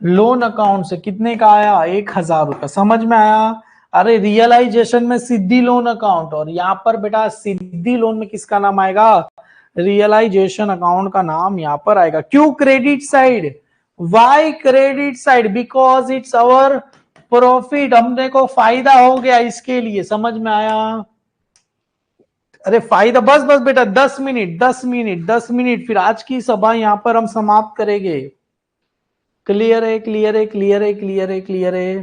लोन अकाउंट से। कितने का आया, 1000 रुपया। समझ में आया। अरे रियलाइजेशन में सिद्धि लोन अकाउंट, और यहां पर बेटा सिद्धि लोन में किसका नाम आएगा, रियलाइजेशन अकाउंट का नाम यहां पर आएगा। क्यों credit side, why credit side, because it's our profit, हमने को फायदा हो गया इसके लिए। समझ में आया। अरे फायदा, बस बस बेटा 10 मिनट, 10 मिनट, 10 मिनट, फिर आज की सभा यहां पर हम समाप्त करेंगे। क्लियर है, क्लियर है, क्लियर है, क्लियर है, क्लियर है।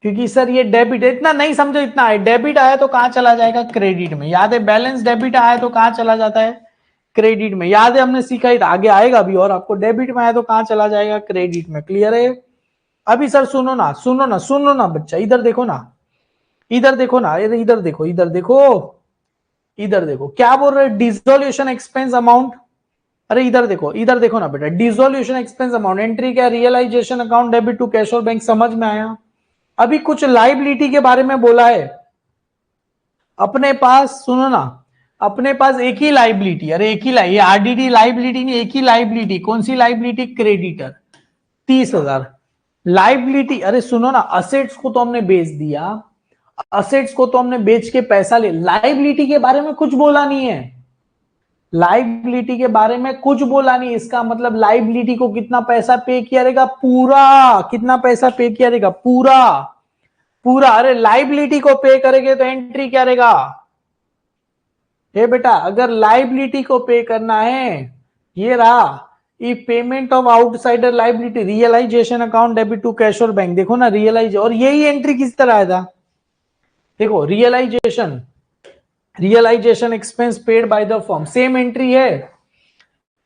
क्योंकि सर ये डेबिट है, इतना नहीं समझो, इतना है, डेबिट आया तो कहां चला जाएगा, क्रेडिट में। याद है, बैलेंस डेबिट आया तो कहां चला जाता है, क्रेडिट में। याद है, हमने सीखा ही था, आगे आएगा भी। और आपको डेबिट में आया तो कहां चला जाएगा, क्रेडिट में। क्लियर है। अभी सर सुनो ना, सुनो ना, सुनो ना बच्चा, इधर देखो ना, इधर देखो ना, इधर देखो, इधर देखो, इधर देखो क्या बोल रहे, डिसोल्यूशन एक्सपेंस अमाउंट। अरे इधर देखो ना बेटा, डिसोल्यूशन एक्सपेंस अमाउंट एंट्री क्या, realisation account debit to cash और बैंक, समझ में आया। अभी कुछ लाइबिलिटी के बारे में बोला है अपने पास, सुनो ना, अपने पास एक ही लाइबिलिटी, अरे एक ही ये आरडीडी लाइबिलिटी नहीं, एक ही लाइबिलिटी, कौन सी लाइबिलिटी, क्रेडिटर 30,000 लाइबिलिटी। अरे सुनो ना, असेट्स को तो हमने बेच दिया, असेट्स को तो हमने बेच के पैसा ले, लाइबिलिटी के बारे में कुछ बोला नहीं है, लाइबिलिटी के बारे में कुछ बोला नहीं। इसका मतलब लाइबिलिटी को कितना पैसा पे किया रहेगा, पूरा, कितना पैसा पे किया रहेगा, पूरा पूरा। अरे लाइबिलिटी को पे करेंगे तो एंट्री क्या रहेगा, ये बेटा अगर लाइबिलिटी को पे करना है, ये रहा, E payment of outsider liability, realisation account debit to cash और बैंक, देखो ना रियलाइज, और यही एंट्री किस तरह आया था, देखो realisation, realisation expense paid by the firm, same entry है,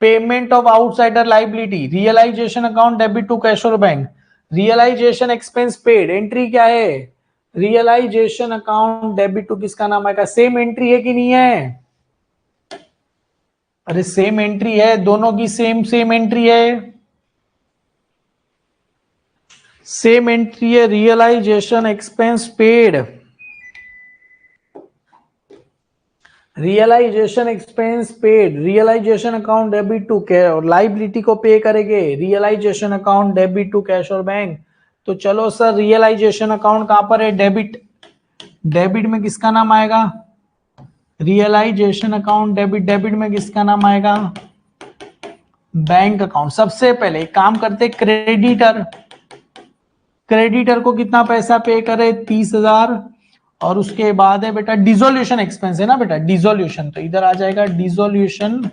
payment of outsider liability, realisation account debit to cash और bank, realisation expense paid, entry क्या है, रियलाइजेशन अकाउंट डेबिट टू, किसका नाम आएगा, सेम एंट्री है कि नहीं है, अरे सेम एंट्री है, दोनों की सेम एंट्री है, सेम एंट्री है, realisation expense paid, realisation expense paid, realisation account debit to cash, और लाइबिलिटी को पे करेंगे, realisation account debit to cash और बैंक। तो चलो सर, रियलाइजेशन अकाउंट कहां पर है, डेबिट, डेबिट में किसका नाम आएगा, रियलाइजेशन अकाउंट डेबिट, डेबिट में किसका नाम आएगा, बैंक अकाउंट। सबसे पहले काम करते क्रेडिटर, क्रेडिटर को कितना पैसा पे करे, 30,000, और उसके बाद है बेटा डिसोल्यूशन एक्सपेंस है ना बेटा, डिसोल्यूशन, तो इधर आ जाएगा डिसोल्यूशन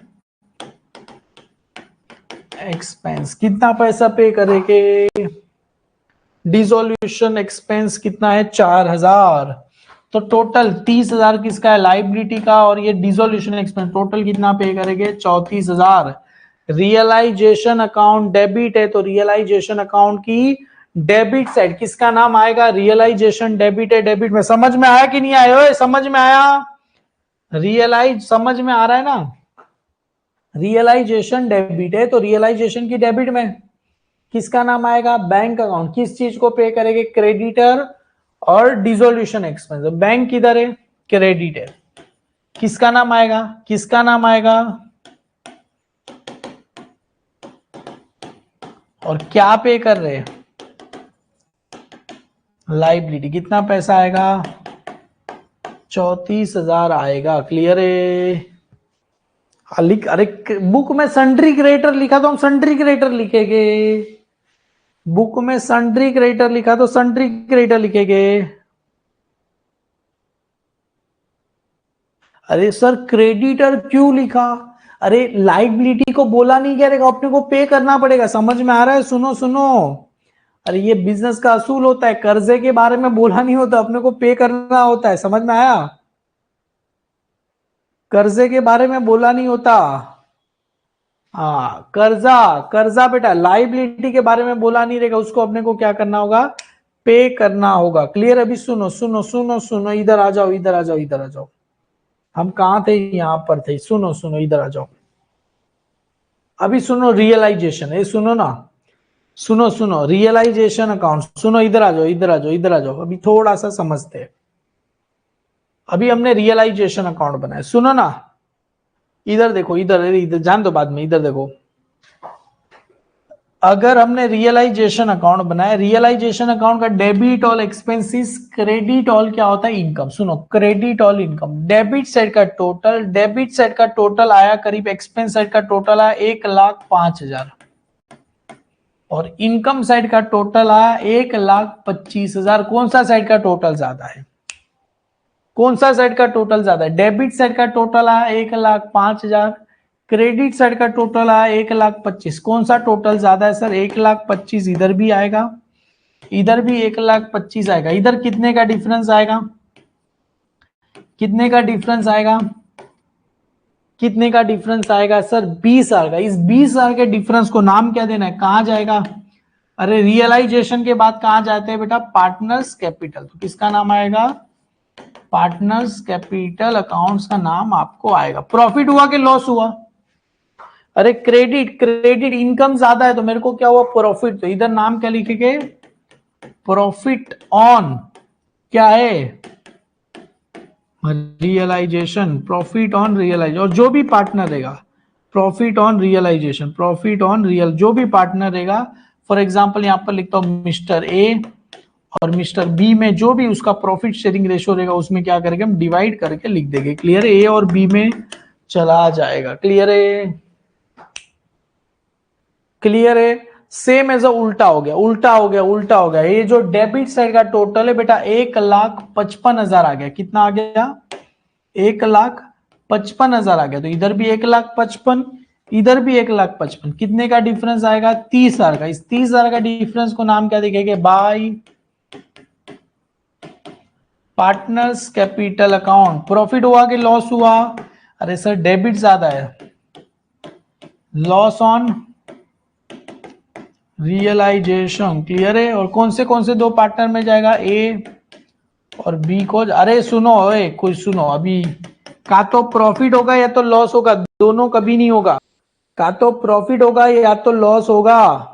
एक्सपेंस, कितना पैसा पे करेंगे, डिसोल्यूशन एक्सपेंस कितना है, 4,000, तो टोटल 30,000 किसका है, लाइबिलिटी का, और ये डिसोल्यूशन एक्सपेंस, टोटल कितना पे करेंगे, 34,000। रियलाइजेशन अकाउंट डेबिट है, तो रियलाइजेशन अकाउंट की डेबिट साइड किसका नाम आएगा, रियलाइजेशन डेबिट है, डेबिट में, समझ में आया कि नहीं आया, समझ में आया, रियलाइज समझ में आ रहा है ना, रियलाइजेशन डेबिट है, तो रियलाइजेशन की डेबिट में किसका नाम आएगा, बैंक अकाउंट, किस चीज को पे करेंगे, क्रेडिटर, और डिसोल्यूशन एक्सपेंस, बैंक किधर है, क्रेडिट है, किसका नाम आएगा, किसका नाम आएगा, और क्या पे कर रहे हैं, लाइबिलिटी, कितना पैसा आएगा, 34,000 आएगा, क्लियर है। लिख, अरे बुक में सन्ड्री क्रेडिटर लिखा तो हम सन्ड्री क्रेडिटर लिखेंगे, बुक में सन्ड्री क्रेडिटर लिखा तो सन्ड्री क्रेडिटर लिखेंगे। अरे सर क्रेडिटर क्यों लिखा, अरे लाइबिलिटी को बोला नहीं क्या रहेगा, अपने को पे करना पड़ेगा, समझ में आ रहा है, सुनो सुनो, अरे ये बिजनेस का असूल होता है, कर्जे के बारे में बोला नहीं होता, अपने को पे करना होता है, समझ में आया, कर्जे के बारे में बोला नहीं होता, हाँ कर्जा, कर्जा बेटा, लाइबिलिटी के बारे में बोला नहीं रहेगा, उसको अपने को क्या करना होगा, पे करना होगा, क्लियर। अभी सुनो सुनो सुनो सुनो, इधर आ जाओ, इधर आ जाओ, इधर आ जाओ, हम कहां थे, यहां पर थे, सुनो सुनो, इधर आ जाओ, अभी सुनो रियलाइजेशन, ये सुनो ना, सुनो सुनो, रियलाइजेशन अकाउंट, सुनो, इधर आ जाओ, इधर आ जाओ, इधर आ जाओ, अभी थोड़ा सा समझते हैं। अभी हमने रियलाइजेशन अकाउंट बनाया, सुनो ना, इधर देखो, इधर इधर जान दो बाद में, इधर देखो, अगर हमने रियलाइजेशन अकाउंट बनाया, रियलाइजेशन अकाउंट का debit all expenses, credit all क्या होता है, इनकम, सुनो, credit all income, debit side का टोटल, डेबिट साइड का टोटल आया करीब, एक्सपेंस साइड का टोटल आया 1,05,000, और इनकम साइड का टोटल आया 1,25,000। कौन सा साइड का टोटल ज्यादा है, कौन सा साइड का टोटल ज्यादा है, डेबिट साइड का टोटल आया 1,05,000, क्रेडिट साइड का टोटल आया 1,25,000, कौन सा टोटल ज्यादा है सर, 1,25,000 इधर भी आएगा, इधर भी 1,25,000 आएगा, इधर कितने का डिफरेंस आएगा, कितने का डिफरेंस आएगा, कितने का डिफरेंस आएगा सर, 20,000 का। इस 20,000 के डिफरेंस को नाम क्या देना है, कहां जाएगा, अरे रियलाइजेशन के बाद कहां जाते हैं बेटा, पार्टनर्स कैपिटल, तो किसका नाम आएगा, पार्टनर्स कैपिटल अकाउंट्स का नाम आपको आएगा। प्रॉफिट हुआ कि लॉस हुआ, अरे क्रेडिट, क्रेडिट इनकम ज्यादा है तो मेरे को क्या हुआ, प्रॉफिट। तो इधर नाम क्या लिखेंगे, प्रॉफिट ऑन क्या है, रियलाइजेशन, प्रॉफिट ऑन रियलाइजेशन। और जो भी पार्टनर रहेगा, profit on realisation, profit on real, जो भी पार्टनर रहेगा, फॉर एग्जांपल यहां पर लिखता हूं मिस्टर ए और मिस्टर बी में जो भी उसका प्रॉफिट शेयरिंग रेशियो रहेगा उसमें क्या करेंगे हम, डिवाइड करके लिख देंगे। क्लियर है, ए और बी में चला जाएगा। क्लियर है, क्लियर है। सेम एज अ उल्टा हो गया, उल्टा हो गया, उल्टा हो गया। ये जो डेबिट साइड का टोटल है बेटा 1,55,000 आ गया। कितना आ गया, 1,55,000 आ गया। तो इधर भी 1,55,000, इधर भी 1,55,000। कितने का डिफरेंस आएगा, 30,000 का। इस 30,000 का डिफरेंस को नाम क्या देखेंगे, bye partners capital account. Profit हुआ कि लॉस हुआ, अरे सर डेबिट ज्यादा है, लॉस ऑन रियलाइजेशन। क्लियर है। और कौन से दो पार्टनर में जाएगा, ए और बी को। अरे सुनो, ओए कुछ सुनो, अभी का तो प्रॉफिट होगा या तो लॉस होगा, दोनों कभी नहीं होगा। का तो प्रॉफिट होगा या तो लॉस होगा।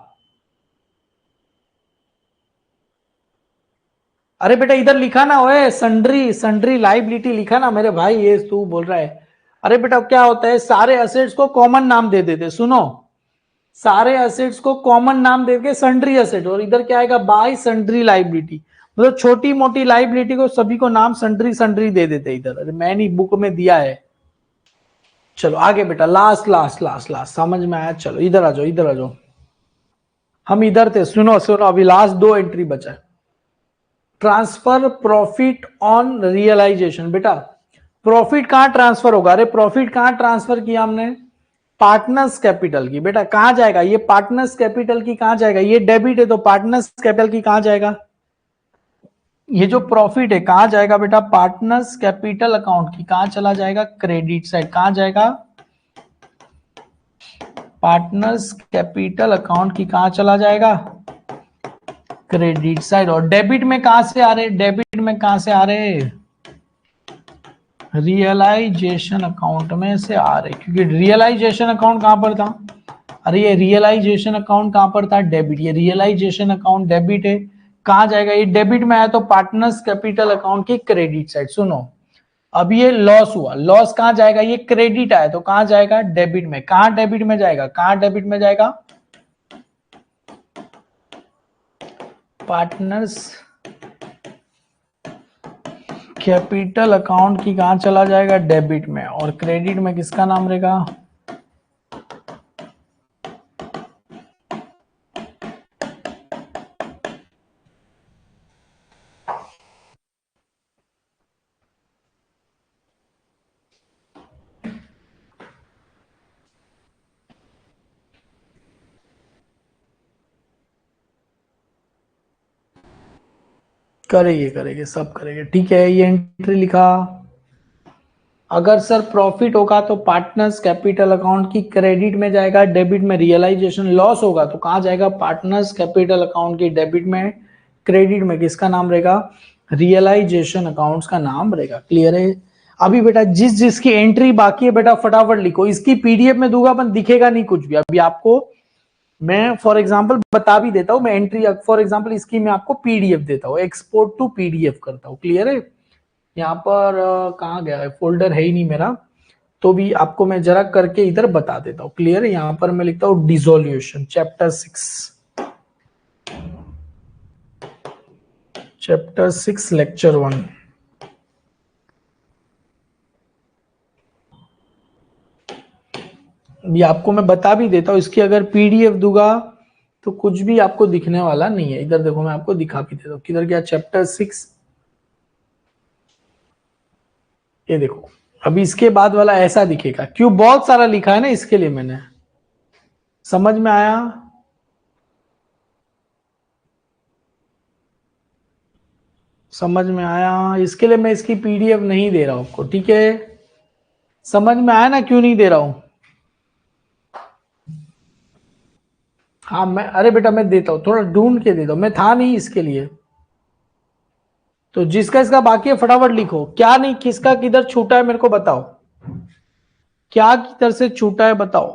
अरे बेटा इधर लिखा ना, ओए सन्ड्री, सन्ड्री लाइबिलिटी लिखा ना मेरे भाई, ये तू बोल रहा है। अरे बेटा क्या होता है, सारे असेट्स को कॉमन नाम दे देते। सुनो, सारे असेट्स को कॉमन नाम देके सन्ड्री असेट, और इधर क्या आएगा, बाय सन्ड्री लाइबिलिटी। मतलब छोटी मोटी लाइबिलिटी को सभी को नाम सन्ड्री सन्ड्री दे देते इधर। अरे मैंने बुक में दिया है। चलो आगे बेटा, लास्ट लास्ट लास्ट लास्ट, समझ में आया। चलो इधर आ जाओ, इधर आ जाओ। हम इधर थे, सुनो सुनो, अभी लास्ट दो एंट्री बचा है। Transfer profit on realisation. बेटा प्रॉफिट कहां ट्रांसफर होगा, अरे प्रॉफिट कहां ट्रांसफर किया हमने, पार्टनर्स कैपिटल की। बेटा कहां जाएगा ये, पार्टनर्स कैपिटल की कहां जाएगा, ये डेबिट है तो पार्टनर्स कैपिटल की कहां जाएगा, ये जो प्रॉफिट है कहां जाएगा बेटा, पार्टनर्स कैपिटल अकाउंट की कहां चला जाएगा, क्रेडिट साइड। कहां जाएगा, पार्टनर्स कैपिटल अकाउंट की कहां चला जाएगा, क्रेडिट साइड। और डेबिट में कहां से आ रहे, डेबिट में कहां से आ रहे, रियलाइजेशन अकाउंट में से आ रहे। क्योंकि रियलाइजेशन अकाउंट कहां पर था, अरे ये रियलाइजेशन अकाउंट कहां पर था, डेबिट। ये रियलाइजेशन अकाउंट डेबिट है, कहां जाएगा, ये डेबिट में आया तो पार्टनर्स कैपिटल अकाउंट की क्रेडिट साइड। सुनो, अब ये लॉस हुआ, लॉस कहां जाएगा, ये क्रेडिट आया तो कहां जाएगा, डेबिट में। कहां डेबिट में जाएगा, कहां डेबिट में जाएगा, पार्टनर्स कैपिटल अकाउंट की कहां चला जाएगा, डेबिट में। और क्रेडिट में किसका नाम रहेगा, करेंगे करेंगे सब करेंगे। ठीक है, ये एंट्री लिखा। अगर सर प्रॉफिट होगा तो पार्टनर्स कैपिटल अकाउंट की क्रेडिट में जाएगा, डेबिट में रियलाइजेशन। लॉस होगा तो कहां जाएगा, पार्टनर्स कैपिटल अकाउंट की डेबिट में, क्रेडिट में किसका नाम रहेगा, रियलाइजेशन अकाउंट्स का नाम रहेगा। क्लियर है। अभी बेटा जिस जिसकी एंट्री बाकी है बेटा फटाफट लिखो, इसकी पीडीएफ में दूंगा पर दिखेगा नहीं कुछ भी। अभी आपको मैं फॉर एग्जांपल बता भी देता हूं, मैं एंट्री फॉर एग्जांपल इसकी मैं आपको पीडीएफ देता हूं, एक्सपोर्ट टू पीडीएफ करता हूं। क्लियर है। यहाँ पर कहाँ गया है, फोल्डर है ही नहीं मेरा, तो भी आपको मैं जरा करके इधर बता देता हूँ। क्लियर है। यहाँ पर मैं लिखता हूँ डिसोल्यूशन, चैप्टर 6, चैप्टर 6 लेक्चर 1। ये आपको मैं बता भी देता हूँ, इसकी अगर पीडीएफ दूंगा तो कुछ भी आपको दिखने वाला नहीं है। इधर देखो मैं आपको दिखा भी देता हूँ, किधर गया चैप्टर 6, ये देखो। अभी इसके बाद वाला ऐसा दिखेगा, क्यों बहुत सारा लिखा है ना, इसके लिए मैंने। समझ में आया, समझ में आया। इसके लिए मैं इसकी पीडीएफ नहीं दे रहा हूं आपको। ठीक है, समझ में आया ना क्यों नहीं दे रहा हूं। हाँ मैं, अरे बेटा मैं देता हूँ, थोड़ा ढूंढ के देता हूँ, मैं था नहीं इसके लिए। तो जिसका इसका बाकी है फटाफट लिखो, क्या नहीं, किसका किधर छूटा है मेरे को बताओ, क्या किधर से छूटा है बताओ।